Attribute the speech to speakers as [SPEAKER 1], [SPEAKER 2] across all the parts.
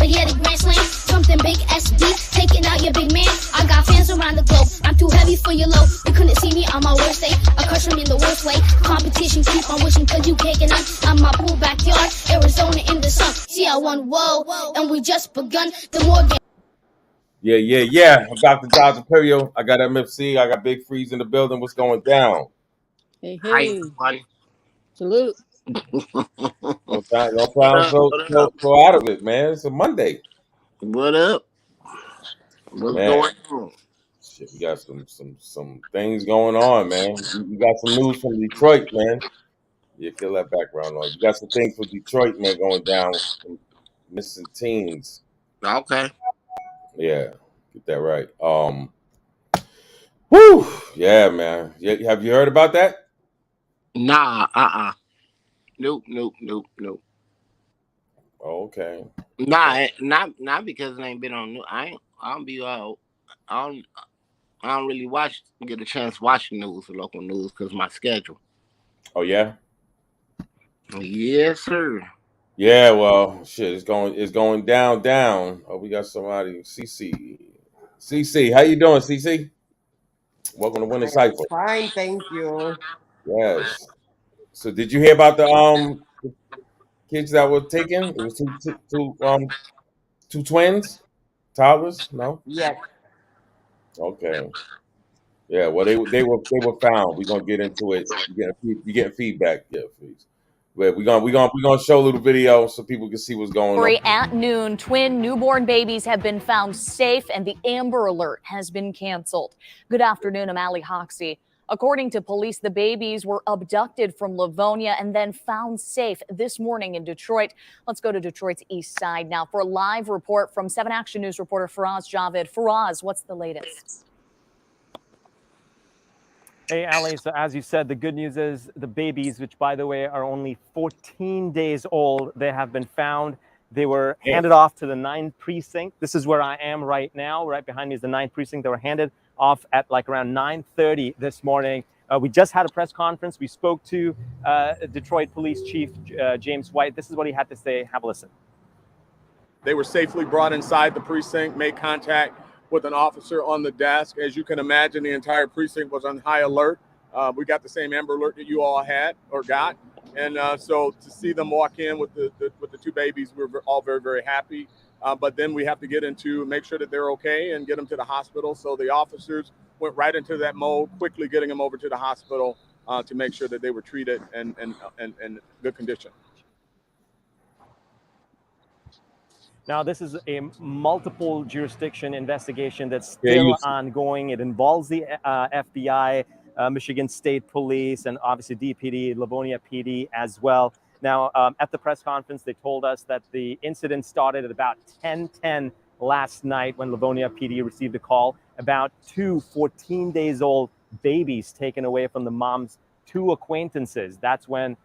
[SPEAKER 1] like yeah, the Grand Slam. Jumped in big SB, taking out your big man. I got fans around the globe. I'm too heavy for your low. You couldn't see me on my worst day. I crush them in the worst way. Competition keep on wishing cause you caking up. I'm my pool backyard, Arizona in the sun. See I won, whoa, and we just begun. The more game.
[SPEAKER 2] Yeah. I'm Dr. Dodge Imperial. I got MFC. I got Big Freeze in the building. What's going down?
[SPEAKER 3] Hey,
[SPEAKER 4] Hi,
[SPEAKER 3] hey.
[SPEAKER 4] everyone.
[SPEAKER 3] Salute.
[SPEAKER 2] No time so out of it, man. It's a Monday.
[SPEAKER 4] What up? What's
[SPEAKER 2] Man,
[SPEAKER 4] going on?
[SPEAKER 2] shit, we got some things going on, man. We got some news from Detroit, man. Yeah, kill that background noise. We got some things for Detroit, man, going down. Some missing teens.
[SPEAKER 4] Okay.
[SPEAKER 2] Yeah, get that right. Whew, yeah, man. Yeah, have you heard about that?
[SPEAKER 4] Nah, Nope.
[SPEAKER 2] Oh, okay.
[SPEAKER 4] Nah, not because it ain't been on. I don't be I don't really get a chance to watch the news, the local news, because my schedule.
[SPEAKER 2] Oh yeah.
[SPEAKER 4] Yes, sir.
[SPEAKER 2] Yeah, well, shit, it's going down. Oh, we got somebody. CC, how you doing, CC? Welcome to Winter Cypher.
[SPEAKER 5] Fine, thank you.
[SPEAKER 2] Yes. So, did you hear about the kids that were taken? It was two twins, toddlers. No.
[SPEAKER 5] Yes.
[SPEAKER 2] Okay. Yeah. Well, they were found. We're gonna get into it. You getting feedback? Yeah, please. But we're gonna show a little video so people can see what's going on.
[SPEAKER 6] At noon, twin newborn babies have been found safe and the Amber Alert has been canceled. Good afternoon, I'm Allie Hoxie. According to police, the babies were abducted from Livonia and then found safe this morning in Detroit. Let's go to Detroit's east side now for a live report from 7 Action News reporter Faraz Javed. Faraz, what's the latest?
[SPEAKER 7] Hey, Allie, so as you said, the good news is the babies, which, by the way, are only 14 days old, they have been found. They were handed off to the 9th precinct. This is where I am right now. Right behind me is the 9th precinct. They were handed off at like around 9:30 this morning. We just had a press conference. We spoke to Detroit Police Chief James White. This is what he had to say. Have a listen.
[SPEAKER 8] They were safely brought inside the precinct, made contact with an officer on the desk. As you can imagine, the entire precinct was on high alert. We got the same Amber Alert that you all had or got. And so to see them walk in with the two babies, we were all very, very happy. But then we have to get into make sure that they're okay and get them to the hospital. So the officers went right into that mode, quickly getting them over to the hospital to make sure that they were treated and good condition.
[SPEAKER 7] Now, this is a multiple jurisdiction investigation that's still ongoing. It involves the FBI, Michigan State Police, and obviously DPD, Livonia PD as well. Now, at the press conference, they told us that the incident started at about 10:10 last night when Livonia PD received a call about two 14 days old babies taken away from the mom's two acquaintances. That's when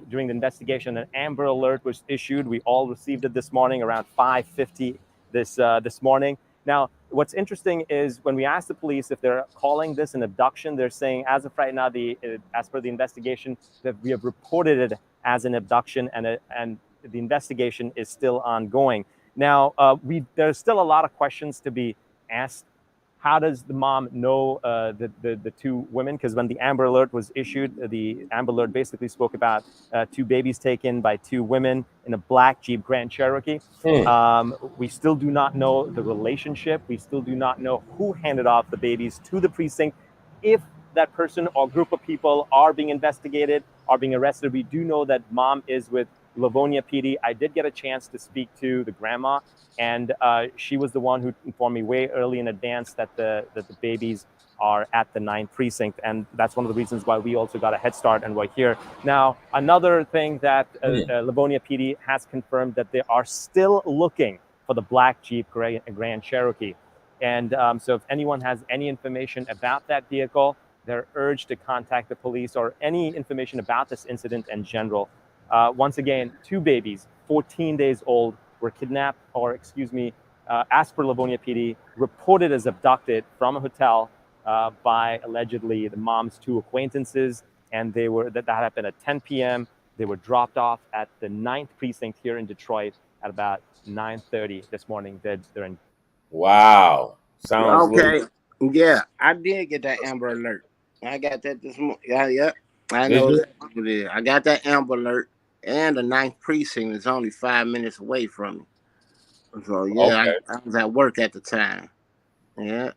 [SPEAKER 7] during the investigation, an Amber Alert was issued. We all received it this morning around 5:50 this morning. Now, what's interesting is when we asked the police if they're calling this an abduction, they're saying as of right now, as per the investigation, that we have reported it as an abduction, and the investigation is still ongoing. Now, there's still a lot of questions to be asked. How does the mom know the two women? Because when the Amber Alert was issued, the Amber Alert basically spoke about two babies taken by two women in a black Jeep Grand Cherokee. We still do not know the relationship. We still do not know who handed off the babies to the precinct. If that person or group of people are being investigated, are being arrested, we do know that mom is with Livonia PD. I did get a chance to speak to the grandma, and she was the one who informed me way early in advance that the babies are at the 9th precinct, and that's one of the reasons why we also got a head start and we're here. Now, another thing that Livonia PD has confirmed that they are still looking for the black Jeep Grand Cherokee, and so if anyone has any information about that vehicle, they're urged to contact the police or any information about this incident in general. Once again, two babies, 14 days old, were kidnapped, or as per Livonia PD, reported as abducted from a hotel by allegedly the mom's two acquaintances, and that happened at 10 p.m. They were dropped off at the 9th precinct here in Detroit at about 9:30 this morning. They're in.
[SPEAKER 2] Wow. Sounds
[SPEAKER 4] Okay.
[SPEAKER 2] lit.
[SPEAKER 4] Yeah, I did get that Amber Alert. I got that this morning. Yeah. I
[SPEAKER 2] Did
[SPEAKER 4] know
[SPEAKER 2] you?
[SPEAKER 4] exactly what it is. I got that Amber Alert, and the 9th precinct is only 5 minutes away from me. So yeah,
[SPEAKER 2] Okay.
[SPEAKER 4] I was at work at the time. Yeah.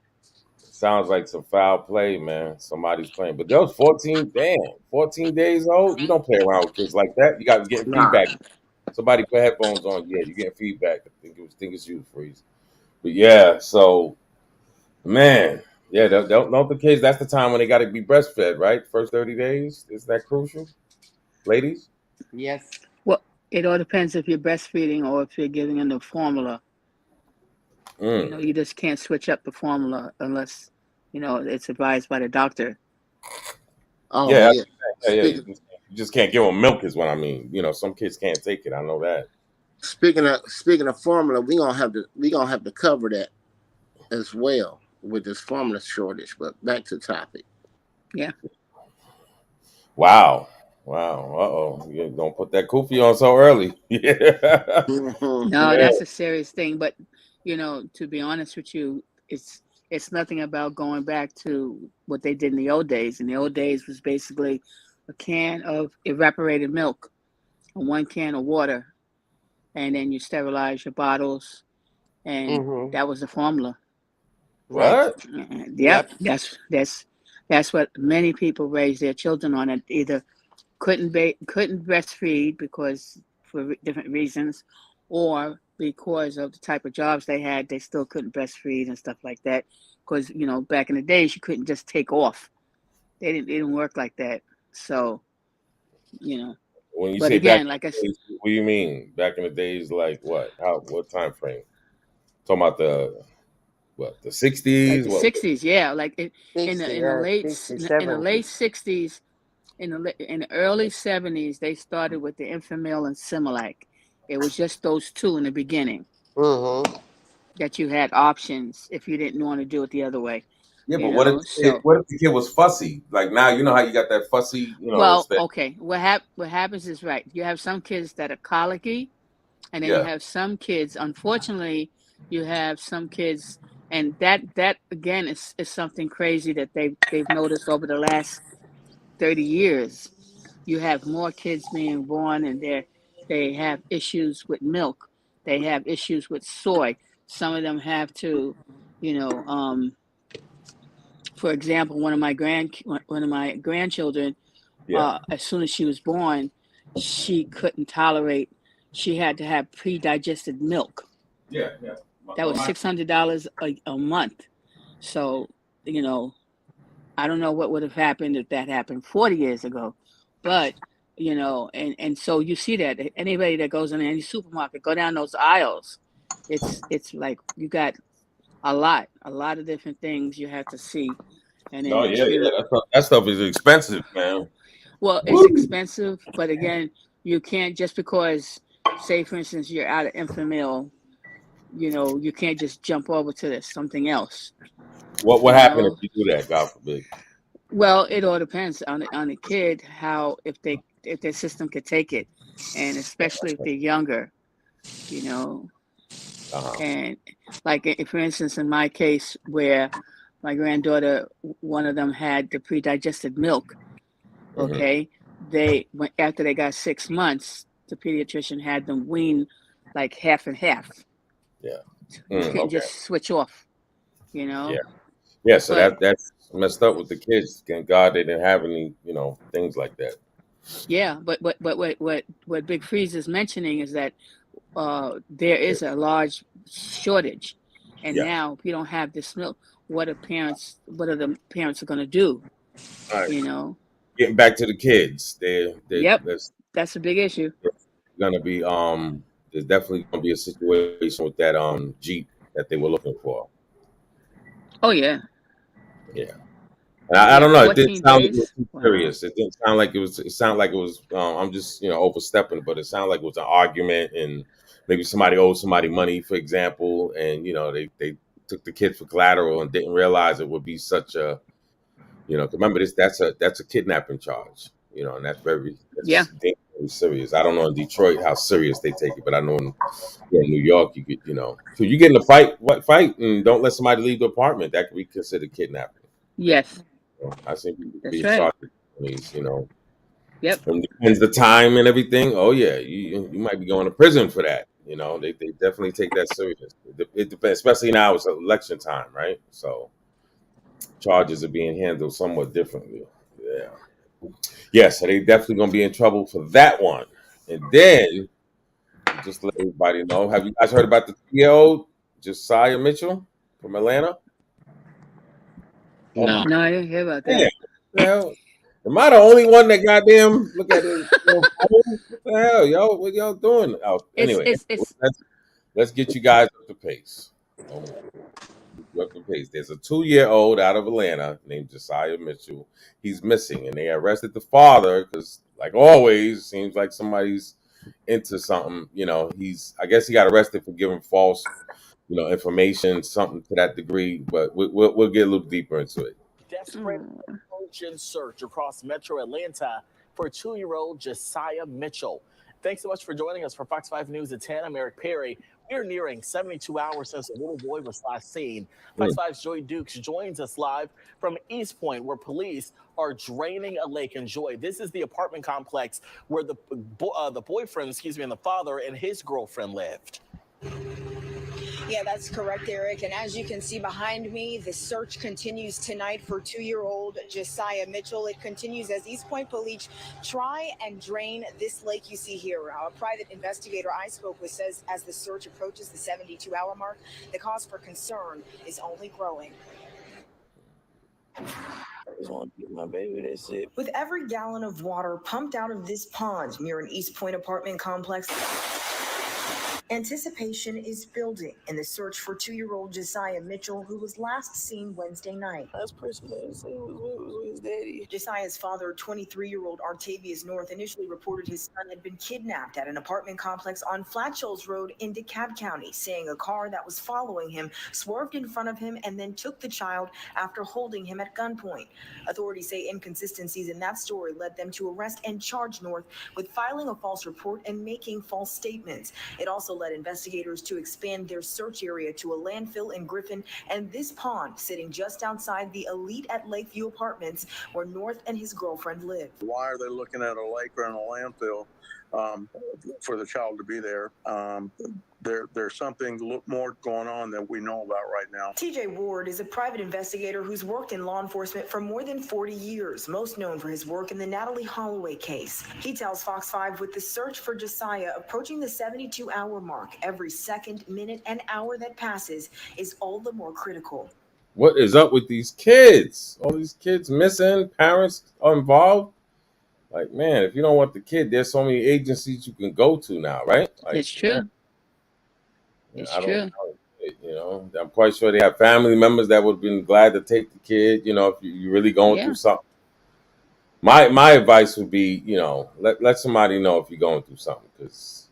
[SPEAKER 2] Sounds like some foul play, man. Somebody's playing. But those 14, damn, 14 days old. You don't play around with kids like that. You got to get
[SPEAKER 4] Nah.
[SPEAKER 2] feedback. Somebody put headphones on. Yeah, you getting feedback. I think it's you, Freeze. But yeah, so man, yeah, don't the kids. That's the time when they got to be breastfed, right? First 30 days. Is that crucial, ladies?
[SPEAKER 4] Yes.
[SPEAKER 3] Well, it all depends if you're breastfeeding or if you're giving them the formula.
[SPEAKER 2] Mm.
[SPEAKER 3] You just can't switch up the formula unless, it's advised by the doctor.
[SPEAKER 4] Oh
[SPEAKER 2] Yeah,
[SPEAKER 4] yeah.
[SPEAKER 2] yeah.
[SPEAKER 4] Speaking
[SPEAKER 2] You just can't give them milk, is what I mean. Some kids can't take it. I know that.
[SPEAKER 4] speaking of formula, we gonna have to cover that as well with this formula shortage. But back to the topic.
[SPEAKER 3] Yeah.
[SPEAKER 2] Wow. Uh-oh. You don't put that kufi on so early. Yeah.
[SPEAKER 4] Mhm.
[SPEAKER 3] No,
[SPEAKER 2] Yeah.
[SPEAKER 3] that's a serious thing. But, to be honest with you, it's nothing about going back to what they did in the old days. In the old days was basically a can of evaporated milk and 1 can of water, and then you sterilize your bottles, and
[SPEAKER 4] Mhm.
[SPEAKER 3] that was the formula.
[SPEAKER 4] Right.
[SPEAKER 2] What?
[SPEAKER 3] Yep, that's what many people raise their children on. It either couldn't breastfeed because for different reasons, or because of the type of jobs they had, they still couldn't breastfeed and stuff like that. Because back in the days, you couldn't just take off. They didn't work like that. So
[SPEAKER 2] When you
[SPEAKER 3] but
[SPEAKER 2] say back
[SPEAKER 3] again, like I
[SPEAKER 2] in
[SPEAKER 3] said,
[SPEAKER 2] the days, what do you mean? Back in the days, like what? What time frame? Talking about the
[SPEAKER 3] like
[SPEAKER 2] 60s?
[SPEAKER 3] the
[SPEAKER 2] What?
[SPEAKER 3] '60s, yeah, like in
[SPEAKER 4] 60,
[SPEAKER 3] the in the late
[SPEAKER 4] 60,
[SPEAKER 3] in the
[SPEAKER 4] 70.
[SPEAKER 3] late '60s. In the early '70s, they started with the Enfamil and Similac. It was just those two in the beginning
[SPEAKER 4] Mhm.
[SPEAKER 3] that you had options if you didn't want to do it the other way.
[SPEAKER 2] Yeah, but what if
[SPEAKER 3] So
[SPEAKER 2] the kid was fussy? Like now, you know how you got that fussy, it's
[SPEAKER 3] well,
[SPEAKER 2] that.
[SPEAKER 3] okay. What happens is right. You have some kids that are colicky, and then you
[SPEAKER 2] Yeah.
[SPEAKER 3] have some kids. Unfortunately, you have some kids, and that again is something crazy that they've noticed over the last 30 years. You have more kids being born, and they have issues with milk. They have issues with soy. Some of them have to, you know, for example, one of my grandchildren,
[SPEAKER 2] Yeah.
[SPEAKER 3] as soon as she was born, she couldn't tolerate. She had to have pre-digested milk.
[SPEAKER 2] Yeah. Yeah.
[SPEAKER 3] That was $600 a month. So, you know, I don't know what would have happened if that happened 40 years ago, but and so you see that anybody that goes in any supermarket, go down those aisles, it's like you got a lot of different things you have to see, and
[SPEAKER 2] No,
[SPEAKER 3] then
[SPEAKER 2] yeah, yeah. That stuff is expensive, man.
[SPEAKER 3] well, it's
[SPEAKER 2] Woo!
[SPEAKER 3] expensive, but again, you can't just because, say for instance, you're out of Enfamil, you can't just jump over to this something else,
[SPEAKER 2] What
[SPEAKER 3] you
[SPEAKER 2] happened if
[SPEAKER 3] know.
[SPEAKER 2] you do that? God forbid.
[SPEAKER 3] Well, it all depends on the kid, how if their system could take it, and especially if they're younger, you know.
[SPEAKER 2] Uh-huh.
[SPEAKER 3] And like for instance, in my case, where my granddaughter, one of them had the pre-digested milk.
[SPEAKER 2] Hmm.
[SPEAKER 3] Okay, they went after they got 6 months. The pediatrician had them wean like half and half.
[SPEAKER 2] Yeah.
[SPEAKER 3] You couldn't
[SPEAKER 2] Okay.
[SPEAKER 3] just switch off, you
[SPEAKER 2] Yeah.
[SPEAKER 3] know.
[SPEAKER 2] Yeah. So
[SPEAKER 3] But
[SPEAKER 2] that's messed up with the kids. Thank God they didn't have any, things like that.
[SPEAKER 3] yeah, but what Big Freeze is mentioning is that there is a large shortage, and
[SPEAKER 2] Yeah.
[SPEAKER 3] now if you don't have this milk, what are the parents are going to do?
[SPEAKER 2] All right.
[SPEAKER 3] You know?
[SPEAKER 2] Getting back to the kids,
[SPEAKER 3] Yep,
[SPEAKER 2] there's
[SPEAKER 3] that's a big issue.
[SPEAKER 2] gonna be there's definitely gonna be a situation with that Jeep that they were looking for.
[SPEAKER 3] Oh yeah,
[SPEAKER 2] Yeah. And I
[SPEAKER 3] yeah.
[SPEAKER 2] don't know. It didn't
[SPEAKER 3] 14
[SPEAKER 2] sound like it was
[SPEAKER 3] days.
[SPEAKER 2] too
[SPEAKER 3] Wow.
[SPEAKER 2] serious. It didn't sound like it was. It sounded like it was. I'm just overstepping, but it sounded like it was an argument, and maybe somebody owed somebody money, for example, and they took the kid for collateral and didn't realize it would be such a. Remember this. That's a kidnapping charge. You know, and that's very
[SPEAKER 3] Yeah.
[SPEAKER 2] dangerously serious. I don't know in Detroit how serious they take it, but I know in New York, you get, so you get in a fight, and don't let somebody leave the apartment. That could be considered kidnapping.
[SPEAKER 3] Yes.
[SPEAKER 2] I see people
[SPEAKER 3] That's
[SPEAKER 2] being
[SPEAKER 3] right.
[SPEAKER 2] charged with these,
[SPEAKER 3] Yep.
[SPEAKER 2] and depends the time and everything. Oh yeah, you might be going to prison for that. They definitely take that serious. It depends, especially now it's election time, right? So charges are being handled somewhat differently. Yeah. Yeah, so they definitely gonna be in trouble for that one. And then just let everybody know. Have you guys heard about the 2-year-old Josiah Mitchell from Atlanta? Oh
[SPEAKER 4] No.
[SPEAKER 2] my
[SPEAKER 3] No, I didn't hear about
[SPEAKER 2] man.
[SPEAKER 3] that.
[SPEAKER 2] What the hell? Am I the only one that goddamn look at it? Phone? What the hell, yo? What y'all doing? Oh, anyway,
[SPEAKER 3] It's
[SPEAKER 2] let's get you guys up to pace. Oh my. Up to pace. There's a 2-year-old out of Atlanta named Josiah Mitchell. He's missing, and they arrested the father because, like always, seems like somebody's into something. I guess he got arrested for giving false, information, something to that degree. But we'll get a little deeper into it.
[SPEAKER 5] Desperate urgent search across metro Atlanta for 2-year-old Josiah Mitchell. Thanks so much for joining us for Fox 5 News at 10. I'm Eric Perry. We're nearing 72 hours since a little boy was last seen. Fox 5's Joy Dukes joins us live from East Point, where police are draining a lake in Joy. This is the apartment complex where the boyfriend, and the father and his girlfriend lived.
[SPEAKER 9] Yeah, that's correct, Eric. And as you can see behind me, the search continues tonight for 2-year-old Josiah Mitchell. It continues as East Point police try and drain this lake you see here. A private investigator I spoke with says as the search approaches the 72-hour mark, the cause for concern is only growing.
[SPEAKER 10] I just want to get my baby, that's it.
[SPEAKER 9] With every gallon of water pumped out of this pond near an East Point apartment complex, anticipation is building in the search for 2-year-old Josiah Mitchell, who was last seen Wednesday night.
[SPEAKER 10] Last person that was with his daddy.
[SPEAKER 9] Josiah's father, 23-year-old Artavius North, initially reported his son had been kidnapped at an apartment complex on Flat Shoals Road in DeKalb County, saying a car that was following him swerved in front of him and then took the child after holding him at gunpoint. Authorities say inconsistencies in that story led them to arrest and charge North with filing a false report and making false statements. It also led investigators to expand their search area to a landfill in Griffin and this pond sitting just outside the Elite at Lakeview Apartments where North and his girlfriend live.
[SPEAKER 11] Why are they looking at a lake or in a landfill for the child to be there? There's something more going on that we know about right now.
[SPEAKER 9] TJ Ward is a private investigator who's worked in law enforcement for more than 40 years, most known for his work in the Natalie Holloway case. He tells Fox 5 with the search for Josiah approaching the 72-hour mark, every second, minute, and hour that passes is all the more critical.
[SPEAKER 2] What is up with these kids? All these kids missing, parents are involved. Like, man, if you don't want the kid, there's so many agencies you can go to now, right? Like,
[SPEAKER 3] it's true.
[SPEAKER 2] Man,
[SPEAKER 3] It's
[SPEAKER 2] I don't
[SPEAKER 3] true.
[SPEAKER 2] know. I'm quite sure they have family members that would have been glad to take the kid. If you're really going through something. My advice would be, let somebody know if you're going through something, because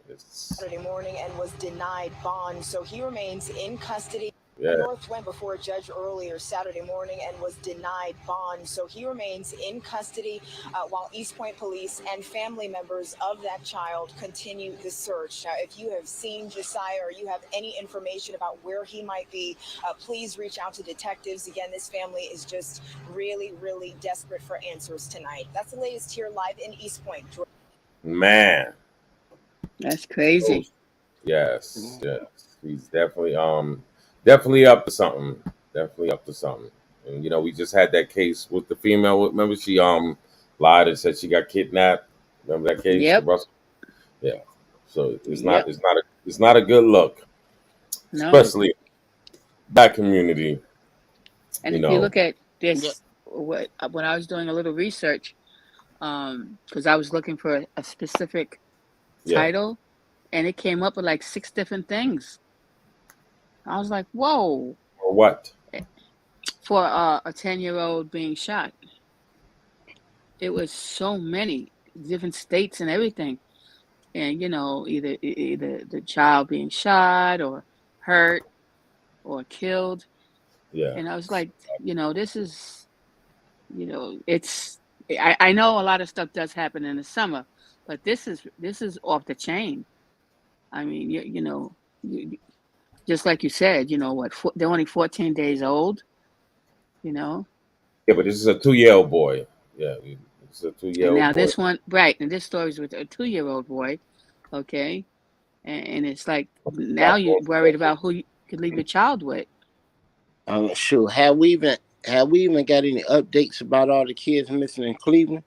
[SPEAKER 2] it's
[SPEAKER 9] Saturday morning and was denied bond, so he remains in custody.
[SPEAKER 2] Yeah.
[SPEAKER 9] North went before a judge earlier Saturday morning and was denied bond, so he remains in custody while East Point police and family members of that child continue the search. Now, if you have seen Josiah or you have any information about where he might be, please reach out to detectives. Again, this family is just really, really desperate for answers tonight. That's the latest here live in East Point.
[SPEAKER 2] Man.
[SPEAKER 3] That's crazy.
[SPEAKER 2] Yes. He's definitely up to something. And we just had that case with the female. Remember, she lied and said she got kidnapped. Remember that case?
[SPEAKER 3] Yep.
[SPEAKER 2] Yeah. So it's not a good look.
[SPEAKER 3] No.
[SPEAKER 2] Especially that community.
[SPEAKER 3] And if you look at this, when I was doing a little research, because I was looking for a specific title, and it came up with like 6 different things. I was like, whoa.
[SPEAKER 2] For what?
[SPEAKER 3] For a 10-year-old being shot. It was so many different states and everything. And, either the child being shot or hurt or killed.
[SPEAKER 2] Yeah.
[SPEAKER 3] And I was like, this is, it's I know a lot of stuff does happen in the summer, but this is off the chain. I mean, just like you said, they're only 14 days old.
[SPEAKER 2] Yeah, but this is a 2-year-old boy. Yeah, it's a 2-year-old
[SPEAKER 3] And now
[SPEAKER 2] boy.
[SPEAKER 3] this one, right? And this story is with a 2-year-old boy, okay? And it's like now you're worried about who you could leave your child with.
[SPEAKER 4] Sure. Have we even got any updates about all the kids missing in Cleveland?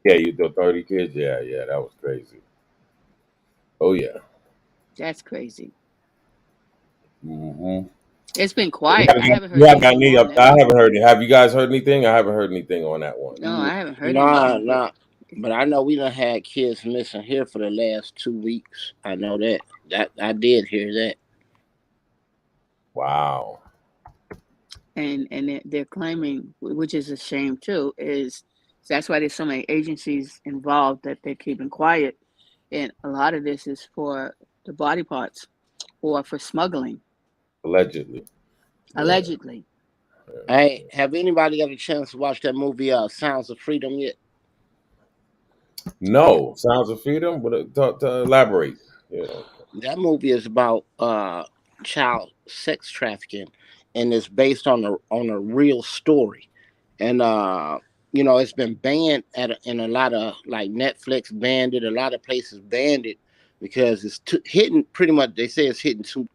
[SPEAKER 2] Yeah, you do 30 kids. Yeah, that was crazy. Oh yeah.
[SPEAKER 3] That's crazy.
[SPEAKER 2] Mm-hmm.
[SPEAKER 3] It's been quiet. I haven't heard anything on that.
[SPEAKER 2] I haven't heard it. Have you guys heard anything? I haven't heard anything on that one.
[SPEAKER 3] No, I haven't heard anything.
[SPEAKER 4] Nah. But I know we done had kids missing here for the last 2 weeks. I know that. I did hear that.
[SPEAKER 2] Wow.
[SPEAKER 3] And they're claiming, which is a shame too, is that's why there's so many agencies involved that they're keeping quiet. And a lot of this is for the body parts or for smuggling.
[SPEAKER 2] Allegedly.
[SPEAKER 4] Hey, have anybody got a chance to watch that movie Sounds of Freedom yet?
[SPEAKER 2] No. Sounds of Freedom? But to elaborate.
[SPEAKER 4] That movie is about child sex trafficking, and it's based on a real story. And it's been banned in a lot of, like, Netflix banned it, a lot of places banned it because it's hitting, pretty much, they say it's hitting too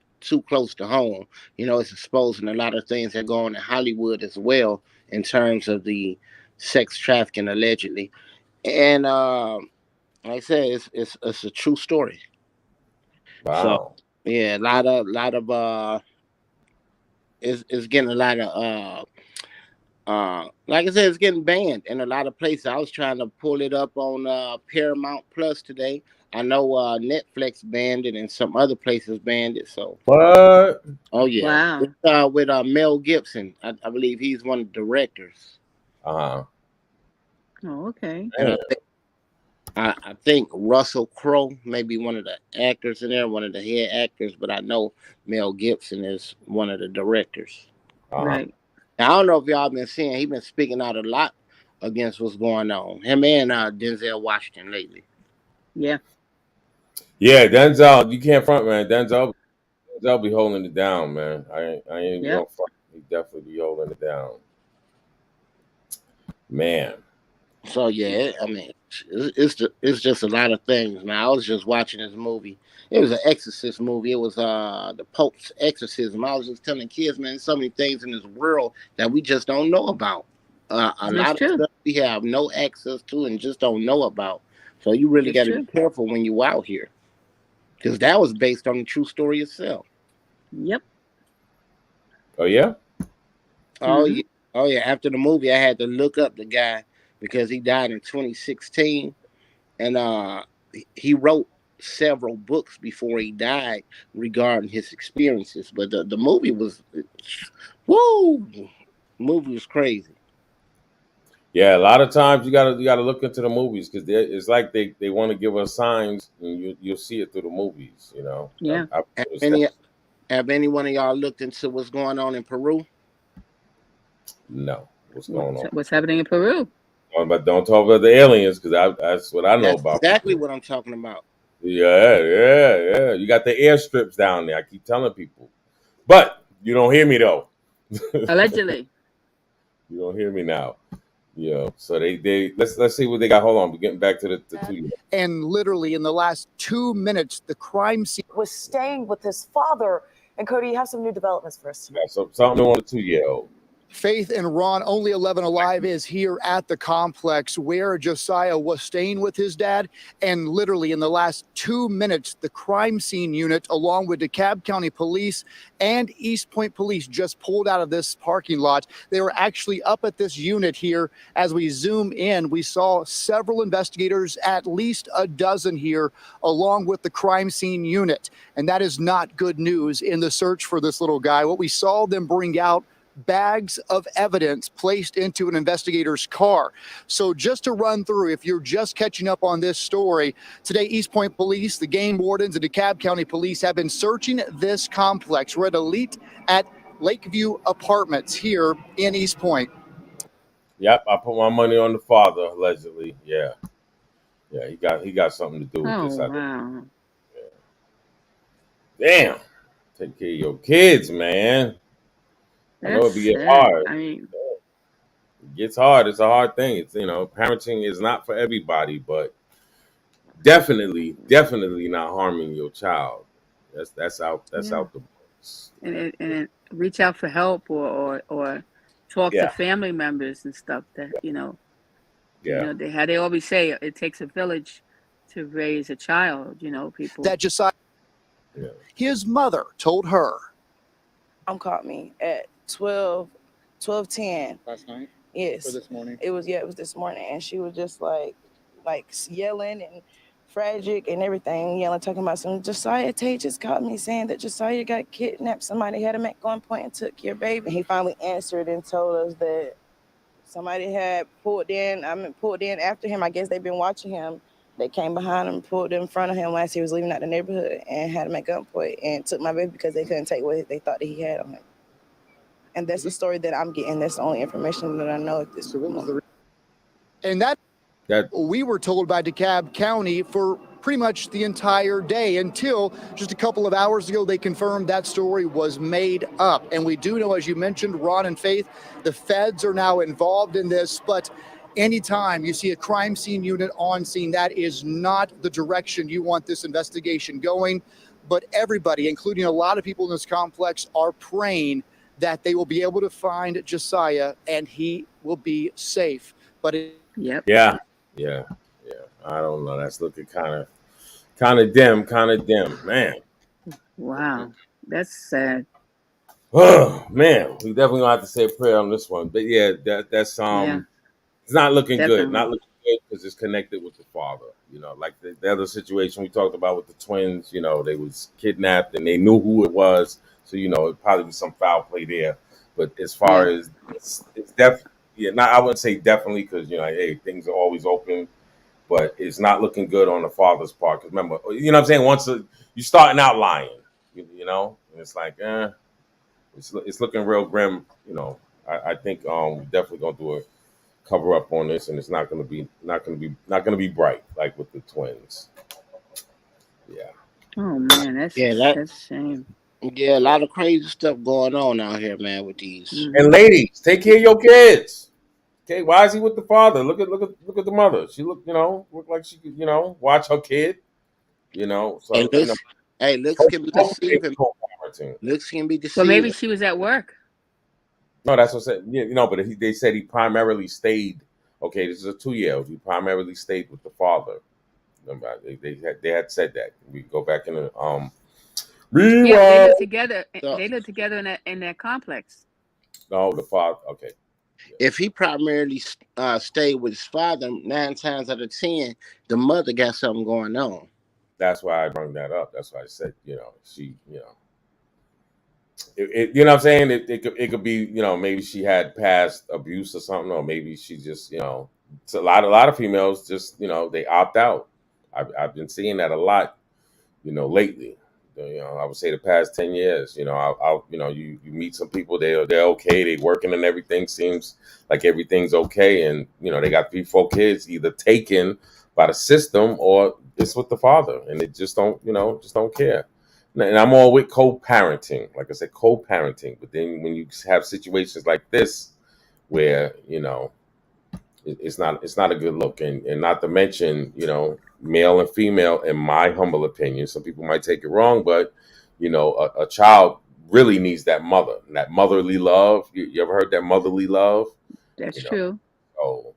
[SPEAKER 4] close to home. It's exposing a lot of things that go on in Hollywood as well in terms of the sex trafficking allegedly. And like I said, it's a true story.
[SPEAKER 2] Wow.
[SPEAKER 4] So yeah, a lot of it's getting a lot of like I said, it's getting banned in a lot of places. I was trying to pull it up on Paramount Plus today. I know Netflix banned it and some other places banned it. So
[SPEAKER 2] what?
[SPEAKER 4] Oh yeah.
[SPEAKER 3] Wow.
[SPEAKER 4] It's with Mel Gibson. I believe he's one of the directors.
[SPEAKER 3] Oh, okay.
[SPEAKER 4] And I think Russell Crowe may be one of the actors in there, one of the head actors, but I know Mel Gibson is one of the directors.
[SPEAKER 3] Right.
[SPEAKER 4] Now, I don't know if y'all been seeing, he's been speaking out a lot against what's going on. Him and Denzel Washington lately.
[SPEAKER 3] Yeah.
[SPEAKER 2] Yeah, Denzel, you can't front, man. Denzel be holding it down, man. I ain't gonna front. He definitely be holding it down. Man.
[SPEAKER 4] So yeah, I mean, it's just a lot of things, man. I was just watching this movie. It was an exorcist movie. It was the Pope's exorcism. I was just telling kids, man, so many things in this world that we just don't know about. A lot of stuff we have no access to and just don't know about. So you really got to be careful when you out here, because that was based on the true story itself.
[SPEAKER 3] Yep.
[SPEAKER 2] Oh yeah.
[SPEAKER 4] Oh yeah. After the movie, I had to look up the guy because he died in 2016, and he wrote several books before he died regarding his experiences. But the movie was, movie was crazy.
[SPEAKER 2] Yeah, a lot of times you gotta look into the movies because it's like they want to give us signs, and you'll see it through the movies.
[SPEAKER 3] Yeah.
[SPEAKER 4] Have any one of y'all looked into what's going on in Peru?
[SPEAKER 2] No. What's going on?
[SPEAKER 3] What's happening in Peru?
[SPEAKER 2] But don't talk about the aliens because that's what I know about.
[SPEAKER 4] Exactly what I'm talking about.
[SPEAKER 2] Yeah. You got the airstrips down there. I keep telling people, but you don't hear me though.
[SPEAKER 3] Allegedly.
[SPEAKER 2] You don't hear me now. So they let's see what they got. Hold on, we're getting back to the 2 years.
[SPEAKER 12] And literally in the last 2 minutes, the crime scene
[SPEAKER 13] was staying with his father. And Cody, you have some new developments for us tonight.
[SPEAKER 2] Yeah, so something on the 2-year-old.
[SPEAKER 12] Faith and Ron, only 11 alive, is here at the complex where Josiah was staying with his dad. And literally in the last 2 minutes, the crime scene unit, along with DeKalb County Police and East Point Police, just pulled out of this parking lot. They were actually up at this unit here. As we zoom in, we saw several investigators, at least a dozen here, along with the crime scene unit. And that is not good news in the search for this little guy. What we saw them bring out, bags of evidence placed into an investigator's car. So just to run through, if you're just catching up on this story, today East Point Police, the game wardens, and DeKalb County Police have been searching this complex. We're at Elite at Lakeview Apartments here in East Point.
[SPEAKER 2] Yep, I put my money on the father allegedly. Yeah, yeah, he got something to do with
[SPEAKER 3] Oh
[SPEAKER 2] this. I think.
[SPEAKER 3] wow.
[SPEAKER 2] Damn, take care of your kids, man. I know
[SPEAKER 3] That's
[SPEAKER 2] it be get
[SPEAKER 3] sad.
[SPEAKER 2] hard.
[SPEAKER 3] I mean,
[SPEAKER 2] It gets hard. It's a hard thing. It's parenting is not for everybody, but definitely not harming your child. That's out. That's
[SPEAKER 3] yeah.
[SPEAKER 2] out the books.
[SPEAKER 3] And reach out for help or talk to
[SPEAKER 2] Yeah,
[SPEAKER 3] family members and stuff that
[SPEAKER 2] yeah,
[SPEAKER 3] they always say it takes a village to raise a child. People.
[SPEAKER 12] That Josiah,
[SPEAKER 2] yeah.
[SPEAKER 12] his mother told her.
[SPEAKER 14] Mom called me at 12:10
[SPEAKER 12] Last night?
[SPEAKER 14] Yes.
[SPEAKER 12] Or this morning?
[SPEAKER 14] It was this morning, and she was just like yelling and tragic and everything, yelling, talking about some Josiah Tate just called me saying that Josiah got kidnapped. Somebody had him at gunpoint and took your baby. And he finally answered and told us that somebody had pulled in after him. I guess they've been watching him. They came behind him, pulled in front of him while he was leaving out the neighborhood, and had him at gunpoint and took my baby because they couldn't take what they thought that he had on him. And that's the story that I'm getting. That's the only information that I know at this moment.
[SPEAKER 12] And that we were told by DeKalb County for pretty much the entire day until just a couple of hours ago they confirmed that story was made up. And we do know, as you mentioned, Ron and Faith, the feds are now involved in this. But anytime you see a crime scene unit on scene, that is not the direction you want this investigation going. But everybody, including a lot of people in this complex, are praying that they will be able to find Josiah and he will be safe. But
[SPEAKER 3] Yep.
[SPEAKER 2] Yeah. I don't know. That's looking kind of dim, man.
[SPEAKER 3] Wow, that's sad.
[SPEAKER 2] Oh man, we definitely gonna have to say a prayer on this one. But yeah, that's
[SPEAKER 3] Yeah,
[SPEAKER 2] it's not looking good.
[SPEAKER 3] definitely.
[SPEAKER 2] Not looking good because it's connected with the father. Like the other situation we talked about with the twins. They was kidnapped and they knew who it was. So it probably was some foul play there. But as far
[SPEAKER 3] Yeah.
[SPEAKER 2] as it's definitely, yeah, not I wouldn't say definitely because hey, things are always open. But it's not looking good on the father's part. Because remember, what I'm saying? Once you're starting out lying, and it's like, it's looking real grim. I think we definitely gonna do a cover up on this, and it's not gonna be bright like with the twins. Yeah.
[SPEAKER 3] Oh man, that's
[SPEAKER 4] Yeah,
[SPEAKER 3] that's a shame.
[SPEAKER 4] a lot of crazy stuff going on out here, man, with these.
[SPEAKER 2] And ladies, take care of your kids. Okay, why is he with the father? Look at the mother. She look like she could watch her kid. So
[SPEAKER 4] And looks can be deceiving.
[SPEAKER 2] co-parenting.
[SPEAKER 4] Looks can be
[SPEAKER 3] Well, maybe
[SPEAKER 4] deceiving.
[SPEAKER 3] she was at work.
[SPEAKER 2] No, that's what I said. Yeah, but they said he primarily stayed. Okay, this is a 2-year-old. He primarily stayed with the father. Remember, they had said that. We go back in the rewind.
[SPEAKER 3] Yeah, they live together.
[SPEAKER 4] So,
[SPEAKER 3] They live together in that complex.
[SPEAKER 2] No, the father. Okay.
[SPEAKER 4] if he primarily stayed with his father, 9 times out of 10, the mother got something going on.
[SPEAKER 2] That's why I brought that up. That's why I said, she, you know what I'm saying? It could be, maybe she had past abuse or something, or maybe she just, it's a lot of females just, they opt out. I've been seeing that a lot, lately. I would say the past 10 years. You meet some people, they're okay, they working and everything seems like everything's okay, and they got 3-4 kids either taken by the system or it's with the father, and they just don't care. And I'm all with co-parenting, like I said, co-parenting. But then when you have situations like this, where it's not a good look, and not to mention male and female, in my humble opinion, some people might take it wrong, but a child really needs that motherly love. You ever heard that motherly love?
[SPEAKER 3] That's true.
[SPEAKER 2] Oh,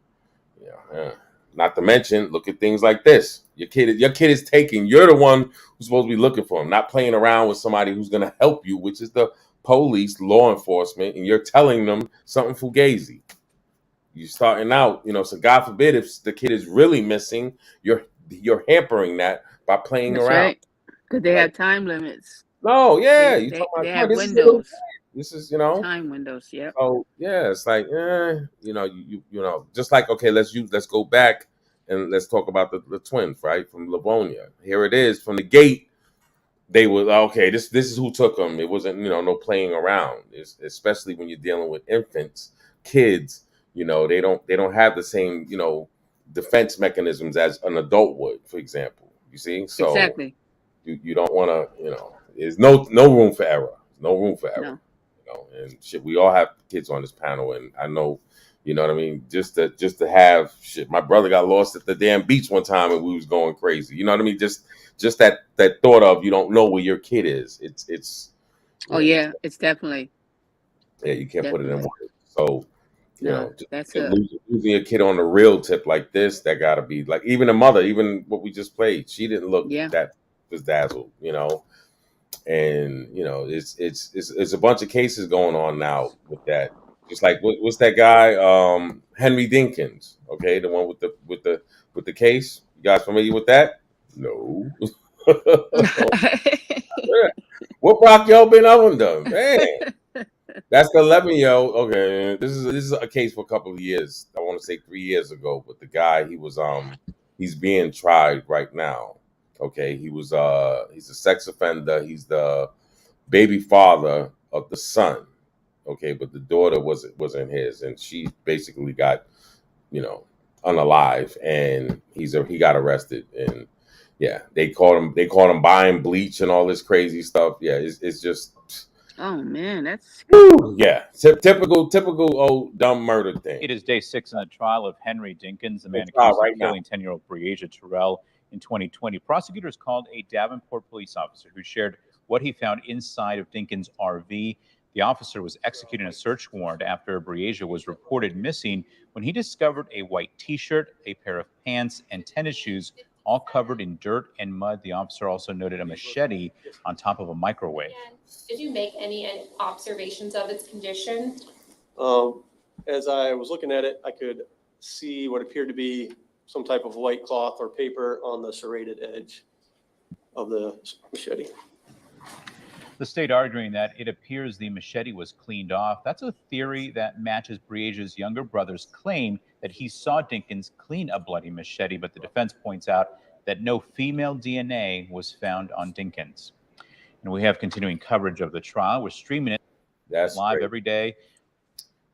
[SPEAKER 2] not to mention, look at things like this. Your kid is taken. You're the one who's supposed to be looking for him, not playing around with somebody who's going to help you, which is the police, law enforcement, and you're telling them something fugazi. You're starting out, so God forbid if the kid is really missing, you're hampering that by playing
[SPEAKER 3] That's
[SPEAKER 2] around.
[SPEAKER 3] right. Because they have time limits.
[SPEAKER 2] No, yeah, you
[SPEAKER 3] They
[SPEAKER 2] talking about
[SPEAKER 3] have
[SPEAKER 2] this
[SPEAKER 3] windows.
[SPEAKER 2] This is
[SPEAKER 3] Time windows. Yep.
[SPEAKER 2] So yeah, it's like just like, okay, let's go back and let's talk about the twins, right, from Livonia. Here it is from the gate. They were okay. This is who took them. It wasn't no playing around. Especially when you're dealing with infants, kids. they don't have the same, defense mechanisms as an adult would, for example. You see, so
[SPEAKER 3] Exactly.
[SPEAKER 2] you don't want to, there's no room for error. No room for error.
[SPEAKER 3] No.
[SPEAKER 2] And shit, we all have kids on this panel, and I know, you know what I mean. Just to have shit. My brother got lost at the damn beach one time, and we was going crazy. You know what I mean? Just that thought of you don't know where your kid is. It's.
[SPEAKER 3] Oh yeah, it's definitely.
[SPEAKER 2] Yeah, you can't put it in
[SPEAKER 3] Definitely.
[SPEAKER 2] words. So,
[SPEAKER 3] No, that's a
[SPEAKER 2] losing a kid on a real tip like this, that got to be like, even a mother, even what we just played, she didn't look
[SPEAKER 3] Yeah.
[SPEAKER 2] that bedazzled, and it's a bunch of cases going on now with that. Just like what's that guy, Henry Dinkins? Okay, the one with the case. You guys familiar with that? No. What rock y'all been under, man? That's the 11-year-old. Okay, this is a case for a couple of years. I want to say 3 years ago, but the guy, he's being tried right now. Okay, he's a sex offender. He's the baby father of the son. Okay, but the daughter wasn't his, and she basically got, unalive, and he got arrested, and yeah, they caught him buying bleach and all this crazy stuff. Yeah, it's just.
[SPEAKER 3] Oh man, that's
[SPEAKER 2] Woo, yeah, typical old dumb murder thing.
[SPEAKER 15] It is day 6 in the trial of Henry Dinkins, the man
[SPEAKER 2] It's trial
[SPEAKER 15] accused
[SPEAKER 2] right
[SPEAKER 15] of
[SPEAKER 2] now.
[SPEAKER 15] killing 10-year-old Breasia Terrell in 2020. Prosecutors called a Davenport police officer who shared what he found inside of Dinkins' RV. The officer was executing a search warrant after Breasia was reported missing when he discovered a white T-shirt, a pair of pants, and tennis shoes, all covered in dirt and mud. The officer also noted a machete on top of a microwave.
[SPEAKER 16] Did you make any observations of its condition?
[SPEAKER 17] As I was looking at it, I could see what appeared to be some type of white cloth or paper on the serrated edge of the machete.
[SPEAKER 15] The state arguing that it appears the machete was cleaned off. That's a theory that matches Breasia's younger brother's claim that he saw Dinkins clean a bloody machete, but the defense points out that no female DNA was found on Dinkins. And we have continuing coverage of the trial. We're streaming it live
[SPEAKER 2] great.
[SPEAKER 15] every day.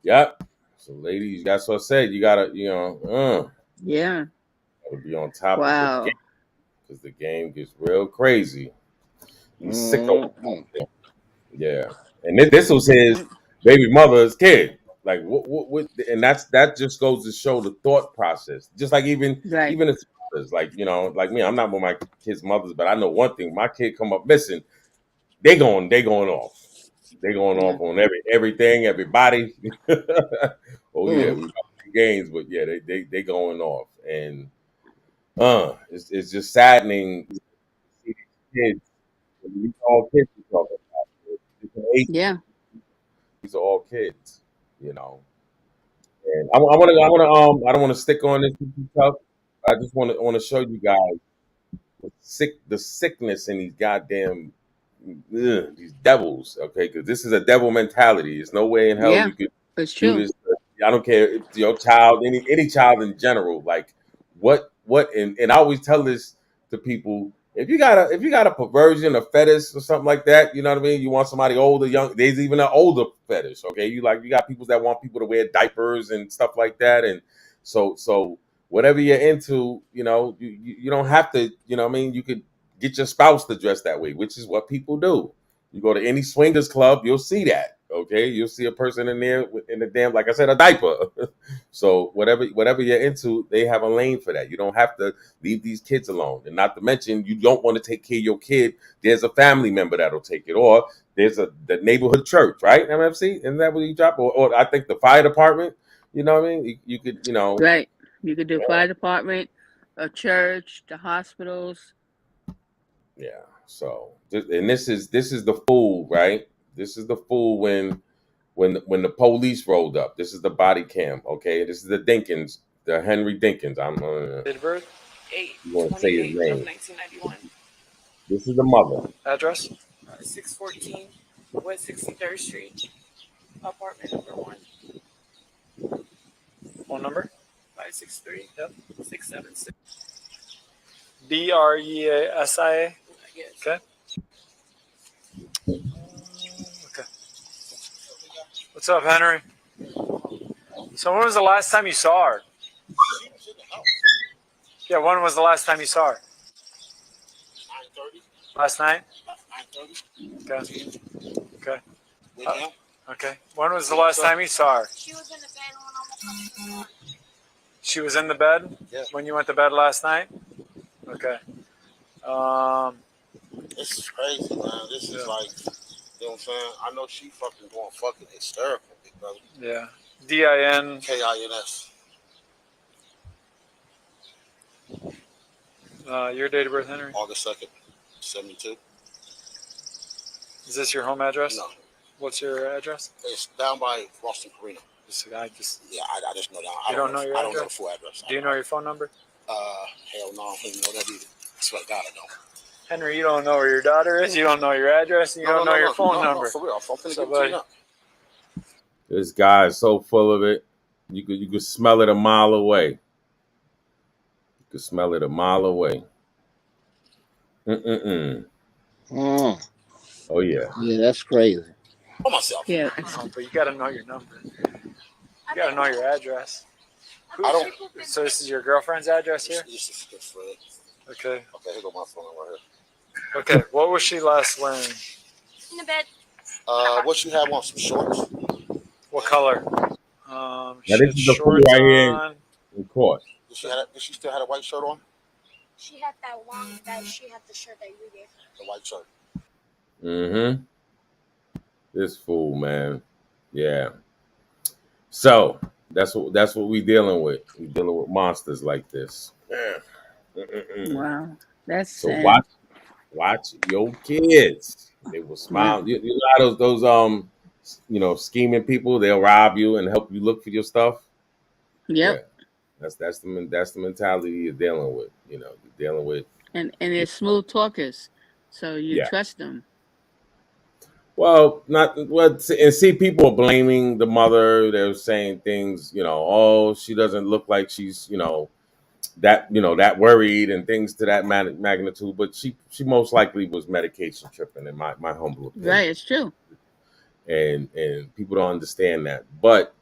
[SPEAKER 2] Yep. So, ladies, that's what I said. You gotta,
[SPEAKER 3] yeah.
[SPEAKER 2] Gotta be on top
[SPEAKER 3] Wow.
[SPEAKER 2] of the game, because the game gets real crazy. He's sicko. Yeah, and this was his baby mother's kid. Like what? And that just goes to show the thought process. Just like even his mothers, like like me, I'm not with my kids' mothers, but I know one thing: my kid come up missing, they going off. They going off on everything, everybody. Oh yeah, we got games, but yeah, they going off, and it's just saddening to see these kids. These are all kids we talk about.
[SPEAKER 3] Yeah.
[SPEAKER 2] These are all kids, And I don't want to stick on this too tough. I just want to show you guys the sickness in these goddamn these devils. Okay, because this is a devil mentality. There's no way in hell you could
[SPEAKER 3] it's
[SPEAKER 2] do
[SPEAKER 3] true.
[SPEAKER 2] this. I don't care if your child, any child in general. Like what, and I always tell this to people. If you got a perversion, a fetish, or something like that, you know what I mean. You want somebody older, young. There's even an older fetish. Okay, you got people that want people to wear diapers and stuff like that, and so whatever you're into, you don't have to. You know what I mean. You could get your spouse to dress that way, which is what people do. You go to any swingers club, you'll see that. Okay, you'll see a person in there in a damn, like I said, a diaper. So whatever you're into, they have a lane for that. You don't have to leave these kids alone. And not to mention, you don't want to take care of your kid. There's a family member that'll take it, or there's the neighborhood church, right? MFC, isn't that what you drop? Or I think the fire department. You know what I mean? You could,
[SPEAKER 3] Right. You could do fire department, a church, the hospitals.
[SPEAKER 2] Yeah. So, and this is the fool, right? This is the fool when the police rolled up. This is the body cam. Okay, this is the Dinkins, the Henry Dinkins.
[SPEAKER 17] Date of birth?
[SPEAKER 2] You want to say his name?
[SPEAKER 17] 1991.
[SPEAKER 2] This is the mother.
[SPEAKER 17] Address?
[SPEAKER 14] 614 West 63rd Street, apartment number 1.
[SPEAKER 17] Phone number?
[SPEAKER 14] 563.
[SPEAKER 17] Yep.
[SPEAKER 14] 676.
[SPEAKER 17] DREASIA?
[SPEAKER 14] Yes.
[SPEAKER 17] Okay. Okay. What's up, Henry?
[SPEAKER 18] So when was the last time you saw her? Yeah, when was the last time you saw her?
[SPEAKER 19] 9:30.
[SPEAKER 18] Last night?
[SPEAKER 19] 9:30.
[SPEAKER 18] Okay. Okay.
[SPEAKER 19] With him.
[SPEAKER 18] Okay. When was the last time you saw her?
[SPEAKER 19] She was in the bed when I woke up this morning.
[SPEAKER 18] She was in the bed?
[SPEAKER 19] Yeah.
[SPEAKER 18] When you went to bed last night? Okay.
[SPEAKER 19] This is crazy, man. This is like, you know what I'm saying? I know she fucking going fucking hysterical, big brother.
[SPEAKER 18] Yeah. DIN.
[SPEAKER 19] KINS.
[SPEAKER 18] Your date of birth, Henry?
[SPEAKER 19] August 2nd, 72.
[SPEAKER 18] Is this your home address?
[SPEAKER 19] No.
[SPEAKER 18] What's your address?
[SPEAKER 19] It's down by Boston Carina.
[SPEAKER 18] Yeah, I
[SPEAKER 19] just know down.
[SPEAKER 18] You don't know your
[SPEAKER 19] I don't know the
[SPEAKER 18] address?
[SPEAKER 19] full address.
[SPEAKER 18] Do you know your phone number?
[SPEAKER 19] Hell no, I don't even know that either. I swear to God, I don't.
[SPEAKER 18] Henry, you don't know where your daughter is. You don't know your address. And you don't know your phone number.
[SPEAKER 19] No, for real. I'm finna
[SPEAKER 18] So,
[SPEAKER 19] give it to you now.
[SPEAKER 2] This guy is so full of it. You could smell it a mile away. You could smell it a mile away. Oh yeah.
[SPEAKER 4] Yeah, that's crazy.
[SPEAKER 19] For myself.
[SPEAKER 3] Yeah.
[SPEAKER 18] But you got to know your number. You got to know your address.
[SPEAKER 19] I don't.
[SPEAKER 18] So this is your girlfriend's address here?
[SPEAKER 19] This is good for it.
[SPEAKER 18] Okay.
[SPEAKER 19] Okay, here go my phone right here.
[SPEAKER 18] Okay. What was she last wearing?
[SPEAKER 19] In the bed. What you have on, some shorts?
[SPEAKER 18] What color?
[SPEAKER 2] Now
[SPEAKER 18] She
[SPEAKER 2] this
[SPEAKER 18] had
[SPEAKER 2] is the fool
[SPEAKER 18] shorts
[SPEAKER 2] right here
[SPEAKER 18] on.
[SPEAKER 2] in court.
[SPEAKER 19] Did she still have a white shirt on?
[SPEAKER 20] She had that long, she had the shirt that you gave her.
[SPEAKER 19] The white shirt.
[SPEAKER 2] Mm-hmm. This fool, man. Yeah. So that's what we dealing with. We dealing with monsters like this.
[SPEAKER 3] Wow, that's
[SPEAKER 2] So
[SPEAKER 3] sad.
[SPEAKER 2] watch your kids. They will smile.
[SPEAKER 3] Yeah.
[SPEAKER 2] You know how those scheming people, they'll rob you and help you look for your stuff.
[SPEAKER 3] Yep.
[SPEAKER 2] Yeah. That's the mentality you're dealing with. You're dealing with.
[SPEAKER 3] And they're smooth talkers, so you trust them.
[SPEAKER 2] Well, and see, people are blaming the mother. They're saying things, oh, she doesn't look like she's, that worried and things to that magnitude. But she most likely was medication tripping, in my humble opinion.
[SPEAKER 3] Right, it's true.
[SPEAKER 2] And people don't understand that. But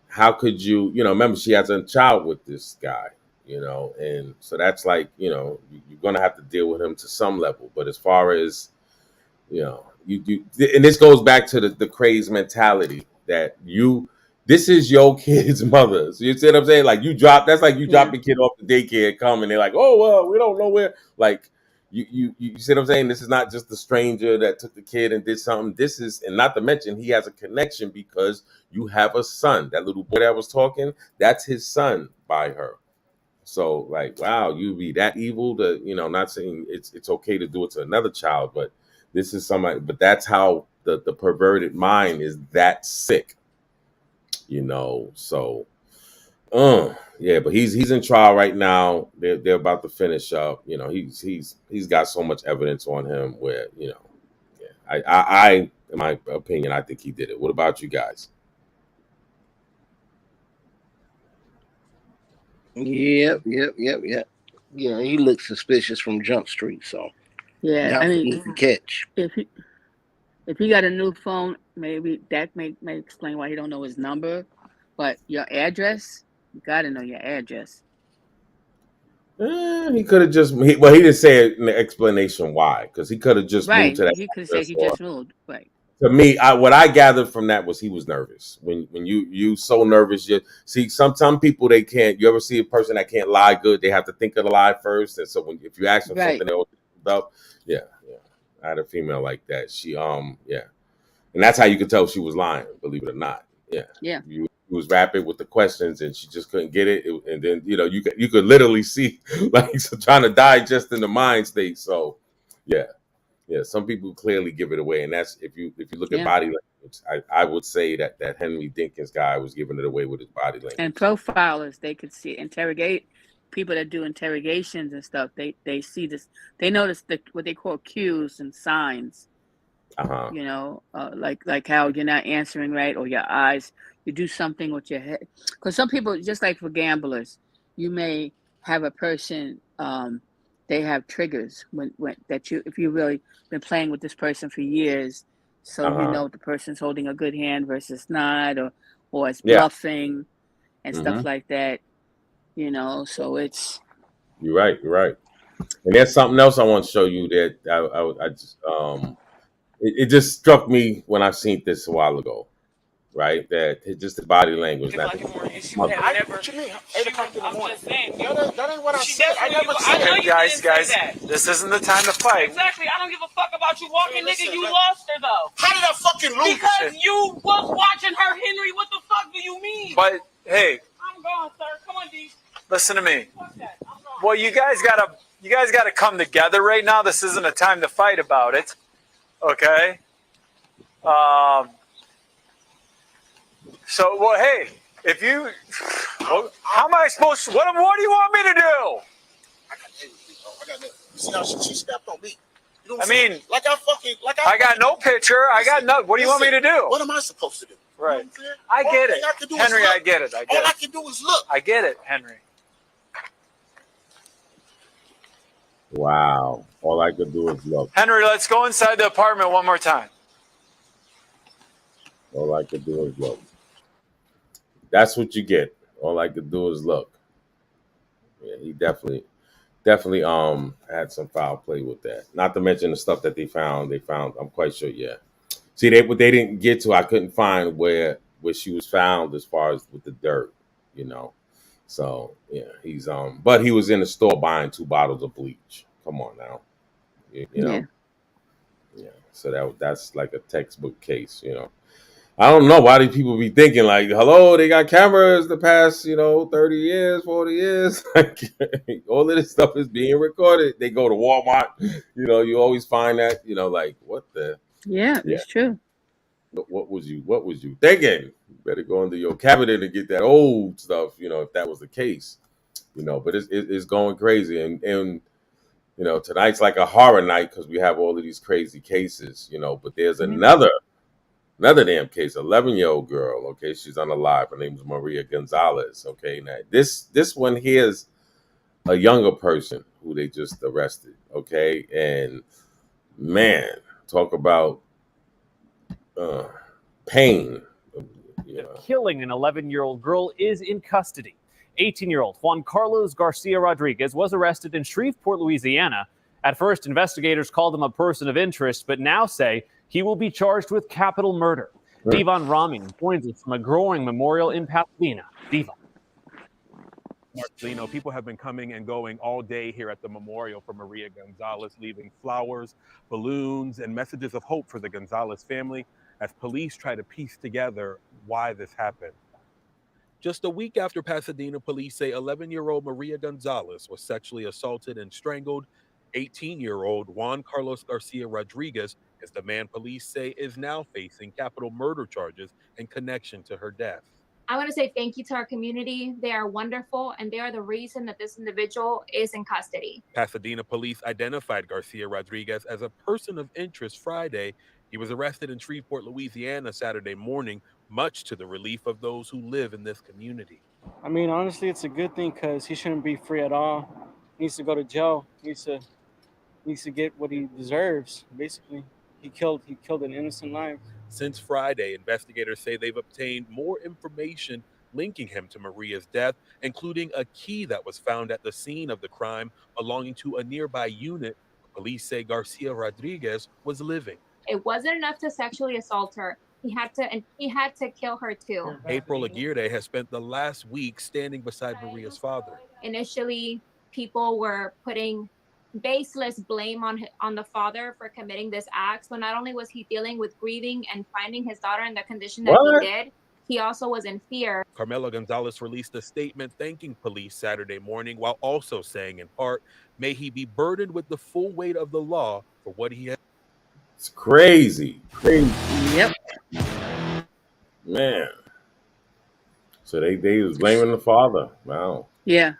[SPEAKER 2] how could you, remember she has a child with this guy, and so that's like, you're gonna have to deal with him to some level. But as far as you and this goes back to the craze mentality that this is your kid's mother. So you see what I'm saying? Like that's like you drop your kid off the daycare, come and they're like, oh well, we don't know where. Like you see what I'm saying? This is not just the stranger that took the kid and did something. This is, and not to mention he has a connection because you have a son. That little boy that was talking, that's his son by her. So like, wow, you be that evil to, not saying it's okay to do it to another child, but this is somebody, but that's how the perverted mind is that sick, so, yeah, but he's in trial right now. They're about to finish up, he's got so much evidence on him where, I in my opinion, I think he did it. What about you guys?
[SPEAKER 4] Yep. Yeah, he looks suspicious from Jump Street, so
[SPEAKER 3] Yeah,
[SPEAKER 4] that
[SPEAKER 3] I
[SPEAKER 4] was
[SPEAKER 3] mean,
[SPEAKER 4] easy catch.
[SPEAKER 3] if he got a new phone, maybe that may explain why he don't know his number. But your address, you got to know your address.
[SPEAKER 2] He could have just, he didn't say an explanation why, because he could have just moved to that.
[SPEAKER 3] He could say he just moved. Right.
[SPEAKER 2] To me, what I gathered from that was he was nervous. When you so nervous, you see some people, they can't. You ever see a person that can't lie good? They have to think of the lie first, and so if you ask them something else about, yeah, I had a female like that. She and that's how you could tell she was lying. Believe it or not,
[SPEAKER 3] yeah.
[SPEAKER 2] You was rapid with the questions, and she just couldn't get it. And then you could literally see like trying to digest in the mind state. So, yeah. Some people clearly give it away, and that's if you look at body language, I would say that Henry Dinkins guy was giving it away with his body language.
[SPEAKER 3] And profilers, they could see people that do interrogations and stuff. They see this. They notice what they call cues and signs. Like how you're not answering right, or your eyes. You do something with your head. Because some people, just like for gamblers, you may have a person. They have triggers when if you've really been playing with this person for years, so you know if the person's holding a good hand versus not, or it's bluffing. and stuff like that. You know, so it's.
[SPEAKER 2] You're right. You're right. And there's something else I want to show you that I just it just struck me when I seen this a while ago, right? That just the body language.
[SPEAKER 19] What you mean? 8 o'clock in the morning. That ain't what I said. I never said.
[SPEAKER 18] Hey, guys, this isn't the time to fight.
[SPEAKER 21] Exactly. I don't give a fuck about you walking, nigga. You lost her though.
[SPEAKER 19] How did I fucking lose?
[SPEAKER 21] Because you was watching her, Henry. What the fuck do you mean?
[SPEAKER 18] But hey,
[SPEAKER 21] I'm gone, sir. Come on, D.
[SPEAKER 18] listen to me. Well, you guys gotta come together right now. This isn't a time to fight about it. Okay. So, well, hey, if you, well, how am I supposed to? What do you want me to do?
[SPEAKER 19] I got nothing. You see how she stepped on me? You know what
[SPEAKER 18] I
[SPEAKER 19] I'm
[SPEAKER 18] mean,
[SPEAKER 19] saying?
[SPEAKER 18] I got no picture. I got no. What do you want me to do?
[SPEAKER 19] What am I supposed to do?
[SPEAKER 18] Right.
[SPEAKER 19] You know
[SPEAKER 18] I get it, Henry. I get it.
[SPEAKER 19] All I can do is look.
[SPEAKER 18] I get it, Henry.
[SPEAKER 2] Wow. All I could do is look.
[SPEAKER 18] Henry, let's go inside the apartment one more time.
[SPEAKER 2] All I could do is look. That's what you get. All I could do is look. Yeah, he definitely had some foul play with that. Not to mention the stuff that they found. I'm quite sure. Yeah. See, what they didn't get to. I couldn't find where she was found as far as with the dirt. You know. So yeah, he's but he was in the store buying 2 bottles of bleach. Come on now. You know. Yeah. So that's like a textbook case. You know. I don't know why do people be thinking like, hello, they got cameras the past, 30 years, 40 years. Like, all of this stuff is being recorded. They go to Walmart, you always find that, like, what the?
[SPEAKER 3] Yeah, it's true.
[SPEAKER 2] What was you thinking? You better go into your cabinet and get that old stuff, if that was the case, but it's going crazy. And tonight's like a horror night because we have all of these crazy cases, but there's another damn case, 11-year-old girl. Okay, she's unalive. Her name is Maria Gonzalez. Okay, now this one here is a younger person who they just arrested. Okay, and man, talk about pain.
[SPEAKER 22] Killing an 11-year-old girl is in custody. 18-year-old Juan Carlos Garcia Rodriguez was arrested in Shreveport, Louisiana. At first, investigators called him a person of interest, but now say he will be charged with capital murder. Devon Ramin joins us from a growing memorial in Pasadena. Devon.
[SPEAKER 23] Marcelino, people have been coming and going all day here at the memorial for Maria Gonzalez, leaving flowers, balloons, and messages of hope for the Gonzalez family as police try to piece together why this happened. Just a week after Pasadena police say 11-year-old Maria Gonzalez was sexually assaulted and strangled, 18-year-old Juan Carlos Garcia Rodriguez is the man police say is now facing capital murder charges in connection to her death.
[SPEAKER 24] I want to say thank you to our community. They are wonderful, and they are the reason that this individual is in custody.
[SPEAKER 23] Pasadena police identified Garcia Rodriguez as a person of interest Friday. He was arrested in Shreveport, Louisiana Saturday morning, much to the relief of those who live in this community.
[SPEAKER 25] I mean, honestly, it's a good thing because he shouldn't be free at all. He needs to go to jail. He needs to get what he deserves. Basically, he killed an innocent life.
[SPEAKER 23] Since Friday, investigators say they've obtained more information linking him to Maria's death, including a key that was found at the scene of the crime belonging to a nearby unit. Police say Garcia Rodriguez was living.
[SPEAKER 24] It wasn't enough to sexually assault her. He had to kill her too.
[SPEAKER 23] April Aguirre has spent the last week standing beside Maria's father.
[SPEAKER 24] Initially, people were putting baseless blame on the father for committing this act. So not only was he dealing with grieving and finding his daughter in the condition that he did, he also was in fear.
[SPEAKER 23] Carmela Gonzalez released a statement thanking police Saturday morning while also saying in part, may he be burdened with the full weight of the law for what he has.
[SPEAKER 2] It's crazy.
[SPEAKER 3] Yep.
[SPEAKER 2] Man. So they was blaming the father. Wow.
[SPEAKER 3] Yeah.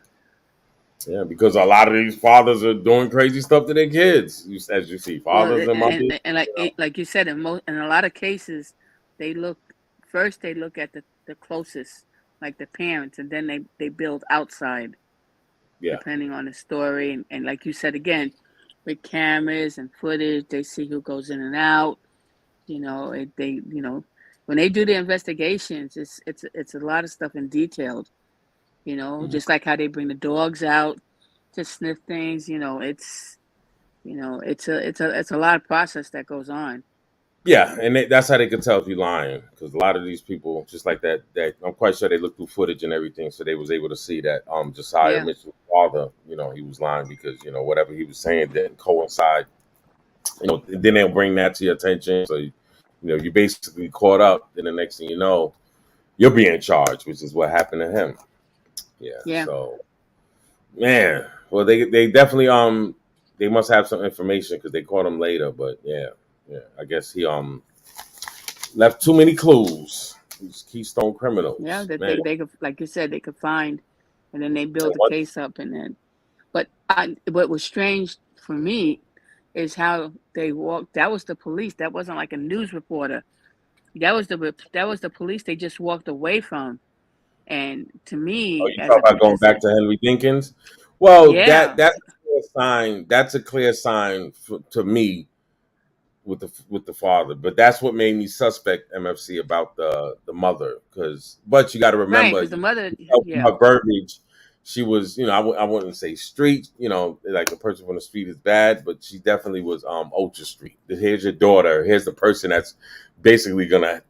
[SPEAKER 2] Yeah, because a lot of these fathers are doing crazy stuff to their kids, as you see. Fathers
[SPEAKER 3] and like you said, in a lot of cases, they look at the closest, like the parents, and then they build outside.
[SPEAKER 2] Yeah.
[SPEAKER 3] Depending on the story, and like you said again, with cameras and footage, they see who goes in and out. when they do the investigations, it's a lot of stuff in detailed. You know, just like how they bring the dogs out to sniff things. You know, it's a lot of process that goes on.
[SPEAKER 2] Yeah, and that's how they could tell if you're lying, because a lot of these people, just like that, I'm quite sure they looked through footage and everything, so they was able to see that Josiah
[SPEAKER 3] Yeah.
[SPEAKER 2] Mitchell's father, you know, he was lying because, you know, whatever he was saying didn't coincide. You know, then they'll bring that to your attention, so you know you basically caught up. Then the next thing you know, you're being charged, which is what happened to him. Yeah.
[SPEAKER 3] Yeah.
[SPEAKER 2] So, man, well, they definitely they must have some information because they caught him later, but yeah. I guess he left too many clues. These Keystone criminals.
[SPEAKER 3] Yeah, that
[SPEAKER 2] man.
[SPEAKER 3] they could, like you said, they could find, and then they build the case up, and then. But what was strange for me is how they walked. That was the police. That wasn't like a news reporter. That was the police. They just walked away from. And to me,
[SPEAKER 2] Oh, you talk about going back to Henry Dinkins? Well,
[SPEAKER 3] yeah.
[SPEAKER 2] that's a clear sign. That's a clear sign to me with the father. But that's what made me suspect MFC about the mother. But you got to remember,
[SPEAKER 3] right, 'cause the mother,
[SPEAKER 2] her verbiage. She was, you know, I wouldn't say street, you know, like a person from the street is bad, but she definitely was ultra street. Here's your daughter. Here's the person that's basically gonna,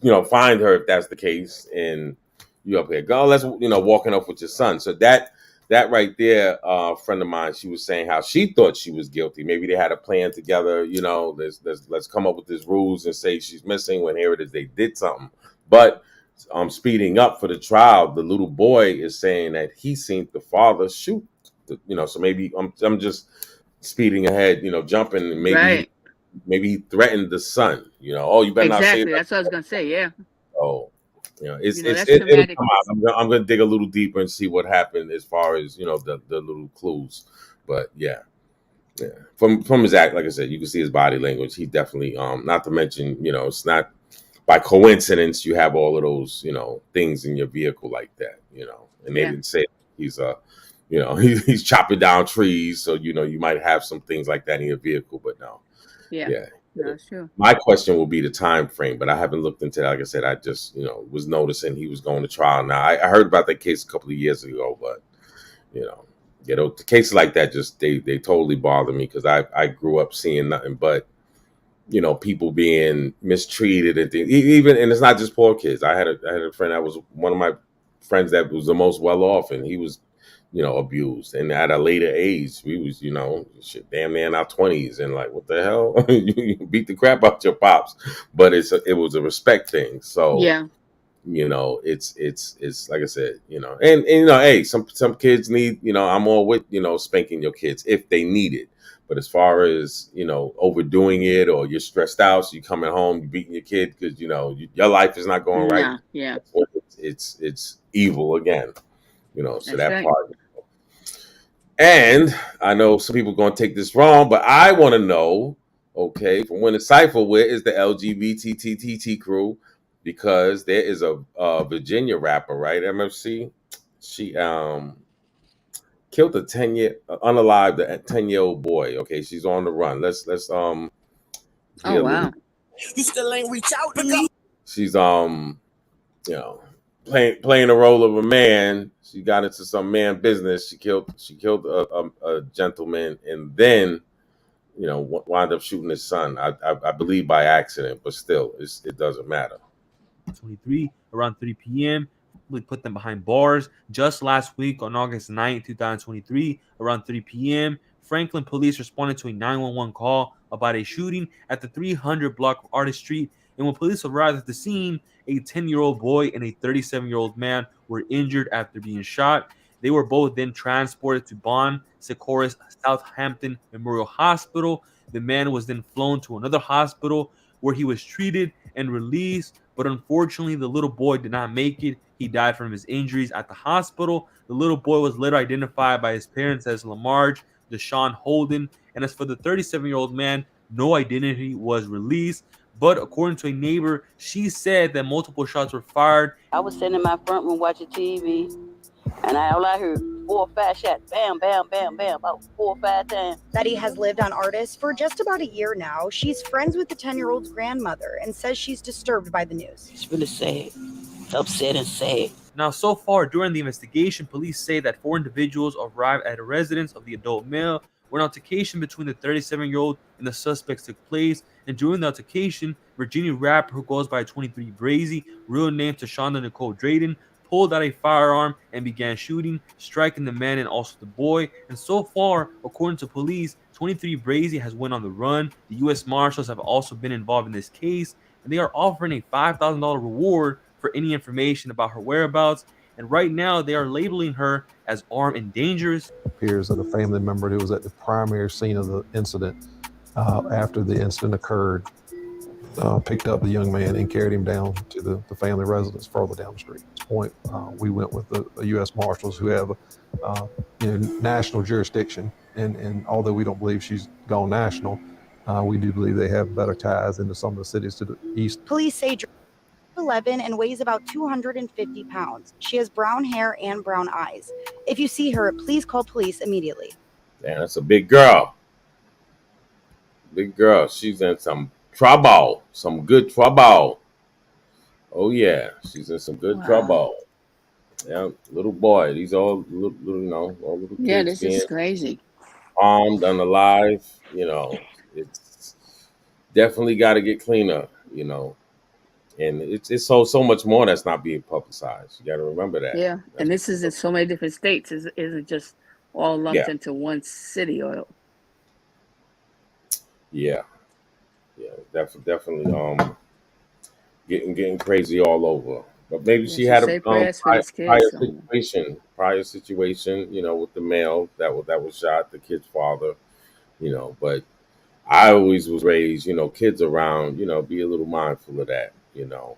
[SPEAKER 2] you know, find her if that's the case, and you up here, go, let's, you know, walking up with your son. So that right there, friend of mine, she was saying how she thought she was guilty. Maybe they had a plan together, you know, let's come up with these rules and say she's missing when here it is they did something. But speeding up for the trial, the little boy is saying that he seen the father shoot, you know, so maybe I'm just speeding ahead, you know, jumping, and maybe he threatened the son, you know, oh, you better not say that.
[SPEAKER 3] That's what I was gonna say, yeah.
[SPEAKER 2] Oh, you know, it'll
[SPEAKER 3] traumatic.
[SPEAKER 2] come out. I'm gonna dig a little deeper and see what happened as far as, you know, the little clues. But yeah. From his act, like I said, you can see his body language. He definitely not to mention, you know, it's not by coincidence you have all of those, you know, things in your vehicle like that, you know. And they didn't say he's you know, he's chopping down trees, so you know you might have some things like that in your vehicle, but no.
[SPEAKER 3] Yeah. No, that's true.
[SPEAKER 2] My question will be the time frame, but I haven't looked into that. Like I said, I just, you know, was noticing he was going to trial. Now I heard about that case a couple of years ago, but you know, the cases like that just they totally bother me because I grew up seeing nothing but, you know, people being mistreated and things. Even, and it's not just poor kids. I had a friend that was one of my friends that was the most well off, and he was, you know, abused. And at a later age, we was, you know, shit, damn near in our 20s, and like, what the hell? You beat the crap out your pops. But it was a respect thing. So
[SPEAKER 3] yeah,
[SPEAKER 2] you know, it's like I said, you know, and you know, hey, some kids need, you know, I'm all with, you know, spanking your kids if they need it. But as far as, you know, overdoing it, or you're stressed out, so you're coming home, you're beating your kid because, you know, your life is not going right.
[SPEAKER 3] Yeah.
[SPEAKER 2] It's evil again, you know, so
[SPEAKER 3] That's
[SPEAKER 2] that
[SPEAKER 3] right.
[SPEAKER 2] part. And I know some people are going to take this wrong, but I want to know, okay, from when the cipher, where is the LGBTTT crew? Because there is a Virginia rapper, right, MFC? She killed a 10-year-old 10-year-old boy. Okay, she's on the run. Let's
[SPEAKER 3] Oh wow.
[SPEAKER 10] You still ain't reach out to me.
[SPEAKER 2] She's you know, playing the role of a man. She got into some man business. She killed a gentleman, and then, you know, wound up shooting his son. I believe by accident, but still, it doesn't matter.
[SPEAKER 1] 23 around 3 p.m. We put them behind bars. Just last week on August 9, 2023, around 3 p.m., Franklin police responded to a 911 call about a shooting at the 300 block of Artist Street. And when police arrived at the scene, a 10-year-old boy and a 37-year-old man were injured after being shot. They were both then transported to Bon Secours Southampton Memorial Hospital. The man was then flown to another hospital where he was treated and released. But unfortunately, the little boy did not make it. He died from his injuries at the hospital. The little boy was later identified by his parents as Lamarge Deshaun Holden. And as for the 37-year-old man, no identity was released. But according to a neighbor, she said that multiple shots were fired.
[SPEAKER 5] I was sitting in my front room watching TV, and all I heard
[SPEAKER 13] 4 or 5 shots. Bam, bam, bam, bam. About 4 or 5 times.
[SPEAKER 5] Betty has lived on Artis for just about a year now. She's friends with the 10-year-old's grandmother and says she's disturbed by the news.
[SPEAKER 10] It's really sad. Upset and sad.
[SPEAKER 1] Now, so far during the investigation, police say that 4 individuals arrived at a residence of the adult male where an altercation between the 37-year-old and the suspects took place. And during the altercation, Virginia rapper who goes by 23 Brazy, real name Tashonda Nicole Drayden, pulled out a firearm and began shooting, striking the man and also the boy. And so far, according to police, 23 Brazy has went on the run. The U.S. Marshals have also been involved in this case, and they are offering a $5,000 reward for any information about her whereabouts. And right now, they are labeling her as armed and dangerous.
[SPEAKER 6] Appears that a family member who was at the primary scene of the incident after the incident occurred picked up the young man and carried him down to the family residence further down the street. At this point, we went with the U.S. Marshals who have national jurisdiction, and although we don't believe she's gone national, we do believe they have better ties into some of the cities to the east.
[SPEAKER 5] Police say 11 and weighs about 250 pounds. She has brown hair and brown eyes. If you see her, please call police immediately.
[SPEAKER 2] Man, that's a big girl. Big girl. She's in some trouble. Some good trouble. Oh, yeah. She's in some good trouble. Yeah, little boy. These all little, all little kids.
[SPEAKER 3] Yeah, this is crazy.
[SPEAKER 2] Armed, unalive. It's definitely got to get cleaner, And it's so much more that's not being publicized. You got to remember that.
[SPEAKER 3] Yeah, and this is in so many different states. It isn't just all lumped into one city or.
[SPEAKER 2] Yeah, definitely. Getting crazy all over. But maybe she had a prior situation. With the male that was shot, the kid's father. But I always was raised. Kids around. Be a little mindful of that. So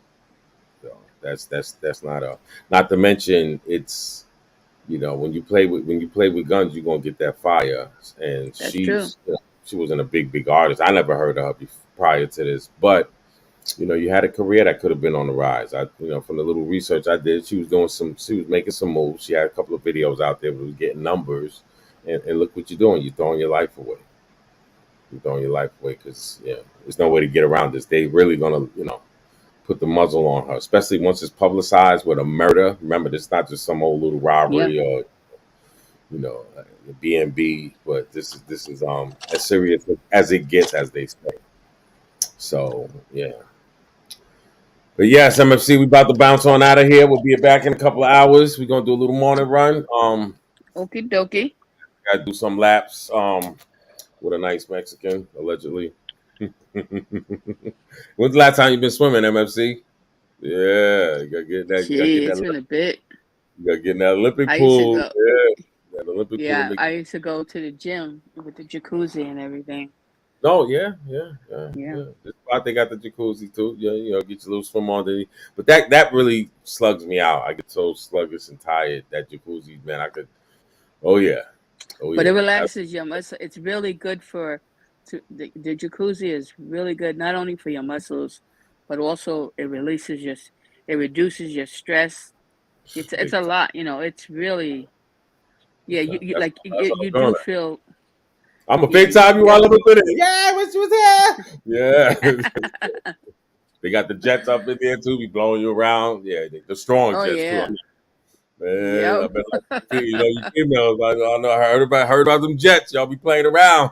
[SPEAKER 2] that's not to mention it's when you play with guns, you're gonna get that fire. And she wasn't a big artist. I never heard of her prior to this, but you had a career that could have been on the rise. From the little research I did, she was making some moves. She had a couple of videos out there, but was getting numbers. And look what you're doing. You're throwing your life away. Because there's no way to get around this. They really gonna put the muzzle on her, especially once it's publicized with a murder. Remember, it's not just some old little robbery or B&B, but this is as serious as it gets, as they say. So yeah. But yes, MFC, we about to bounce on out of here. We'll be back in a couple of hours. We're gonna do a little morning run.
[SPEAKER 3] Okie dokie.
[SPEAKER 2] Gotta do some laps with a nice Mexican, allegedly. When's the last time you've been swimming, MFC? Yeah, you gotta get that.
[SPEAKER 3] It's been a bit.
[SPEAKER 2] You gotta get in that Olympic pool. That Olympic
[SPEAKER 3] pool.
[SPEAKER 2] Pool.
[SPEAKER 3] I used to go to the gym with the jacuzzi and everything.
[SPEAKER 2] Oh yeah. This spot they got the jacuzzi too. Yeah, get your little swim on. But that really slugs me out. I get so sluggish and tired. That jacuzzi, man. I could. Oh yeah.
[SPEAKER 3] But it relaxes your muscle. It's really good for. The jacuzzi is really good not only for your muscles, but also it reduces your stress. It's a lot, It's really, you do feel.
[SPEAKER 2] I'm a big time. You want to put it? Yeah, what you was here? Yeah. They got the jets up in there too. Be blowing you around. Yeah, the strong jets too. Man, I bet you females. I know. I heard about them jets. Y'all be playing around.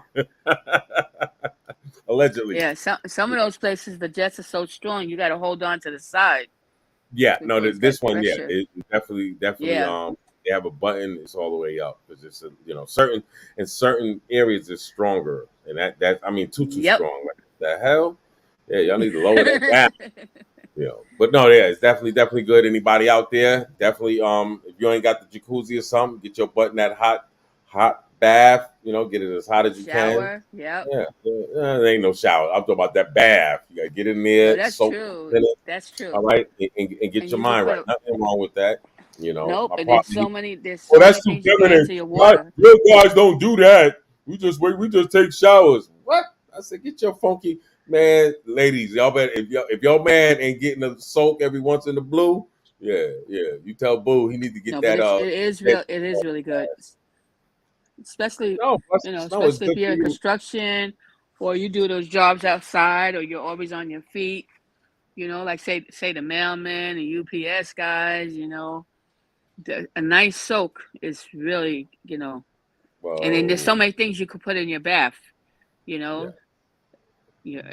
[SPEAKER 2] Allegedly.
[SPEAKER 3] Yeah, some of those places the jets are so strong you got to hold on to the side.
[SPEAKER 2] Yeah, no, this one, it definitely. Yeah. They have a button. It's all the way up because it's certain areas it's stronger, and that I mean too strong. Like the hell, yeah, y'all need to lower that down. But no, it's definitely good. Anybody out there, definitely if you ain't got the jacuzzi or something, get your butt in that hot bath, get it as hot as you can.
[SPEAKER 3] Yeah.
[SPEAKER 2] There ain't no shower. I'm talking about that bath. You gotta get in there.
[SPEAKER 3] That's true. That's true.
[SPEAKER 2] All right, and get your mind right. Nothing wrong with that.
[SPEAKER 3] Nope. And there's so many
[SPEAKER 2] that's too feminine. You guys don't do that. We just take showers. What? I said, get your funky. Man, ladies, y'all better if your man ain't getting a soak every once in the blue, Yeah, yeah. You tell Boo he need to get
[SPEAKER 3] No, but
[SPEAKER 2] that.
[SPEAKER 3] it is real. It is really good, especially
[SPEAKER 2] No, plus snow is
[SPEAKER 3] especially if
[SPEAKER 2] good
[SPEAKER 3] you're
[SPEAKER 2] for
[SPEAKER 3] in
[SPEAKER 2] you.
[SPEAKER 3] construction or you do those jobs outside or you're always on your feet. Like say the mailman and UPS guys. A nice soak is really. And then there's so
[SPEAKER 2] Well,
[SPEAKER 3] many things you could put in your bath. You
[SPEAKER 2] yeah.
[SPEAKER 3] know,
[SPEAKER 2] You need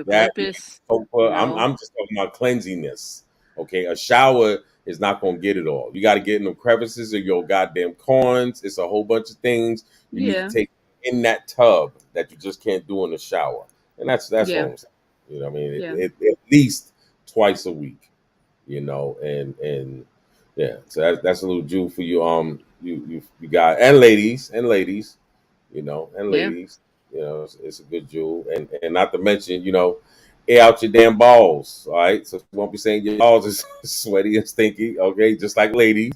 [SPEAKER 2] that. You need
[SPEAKER 3] eucalyptus.
[SPEAKER 2] soap. I'm just talking about cleansiness. Okay, a shower is not gonna get it all. You got to get in the crevices of your goddamn corns. It's a whole bunch of things you need to
[SPEAKER 3] Yeah,
[SPEAKER 2] take in that tub that you just can't do in the shower. And that's what
[SPEAKER 3] yeah,
[SPEAKER 2] I'm saying. You know what I mean?
[SPEAKER 3] yeah,
[SPEAKER 2] At least twice a week. And yeah. So that's a little jewel for you. You got and ladies. And
[SPEAKER 3] yeah.
[SPEAKER 2] ladies, it's a good jewel, and not to mention, air out your damn balls. All right, so you won't be saying your balls is sweaty and stinky. Okay, just like ladies.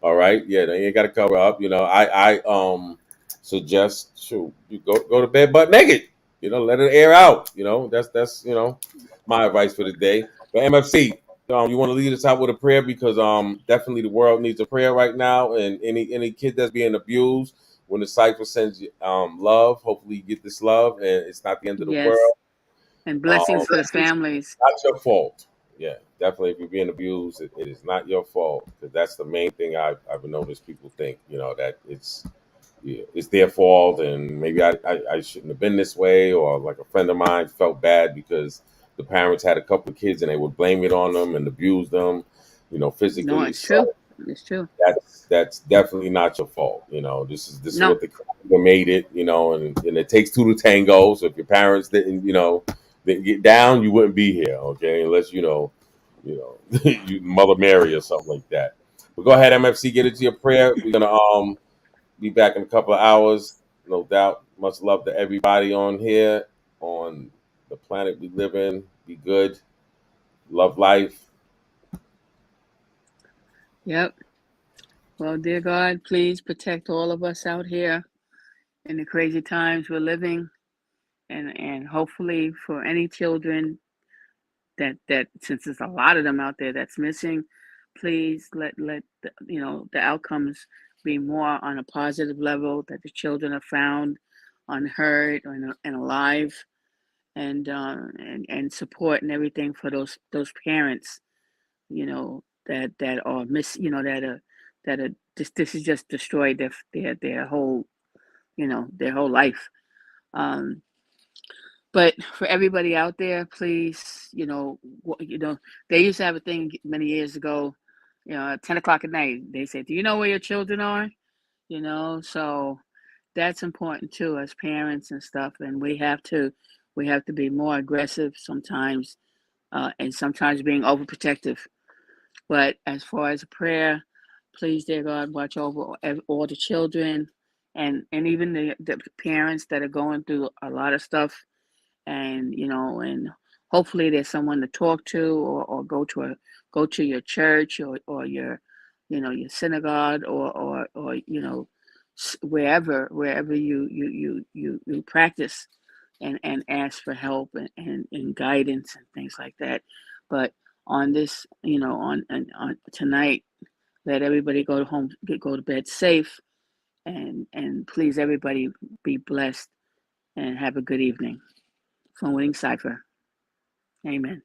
[SPEAKER 2] All right, yeah, they ain't got to cover up. I suggest you go to bed butt naked. Let it air out. That's my advice for the day. But MFC, you want to lead us out with a prayer because definitely the world needs a prayer right now, and any kid that's being abused. When the cipher sends you love, hopefully you get this love, and it's not the end of the
[SPEAKER 3] Yes,
[SPEAKER 2] world.
[SPEAKER 3] and blessings for the
[SPEAKER 2] It's
[SPEAKER 3] families.
[SPEAKER 2] not your fault. Yeah, definitely. If you're being abused, it is not your fault because that's the main thing I've noticed. People think that it's their fault, and maybe I shouldn't have been this way, or like a friend of mine felt bad because the parents had a couple of kids and they would blame it on them and abuse them,
[SPEAKER 3] No,
[SPEAKER 2] physically.
[SPEAKER 3] it's true.
[SPEAKER 2] So
[SPEAKER 3] It's true.
[SPEAKER 2] that's definitely not your fault. This is
[SPEAKER 3] No,
[SPEAKER 2] what the creator made it. And it takes two to tango. So if your parents didn't get down, you wouldn't be here. Okay, unless you Mother Mary or something like that. But go ahead, MFC, get into your prayer. We're gonna be back in a couple of hours, no doubt. Much love to everybody on here, on the planet we live in. Be good, love life.
[SPEAKER 3] yep. Well, dear God, please protect all of us out here in the crazy times we're living, and hopefully for any children that since there's a lot of them out there that's missing, please let the outcomes be more on a positive level, that the children are found unhurt and alive, and support and everything for those parents, that are that are this has just destroyed their whole their whole life. Um, but for everybody out there, please, they used to have a thing many years ago, at 10 o'clock at night. They say, "Do you know where your children are?" So that's important too, as parents and stuff. And we have to be more aggressive sometimes, and sometimes being overprotective. But as far as a prayer, please, dear God, watch over all the children, and even the parents that are going through a lot of stuff, and hopefully there's someone to talk to, or go to your church, or your synagogue, or wherever you practice, and ask for help, and guidance and things like that. But on this, on tonight, let everybody go home, go to bed safe, and please, everybody, be blessed and have a good evening. From Winning Cipher. Amen.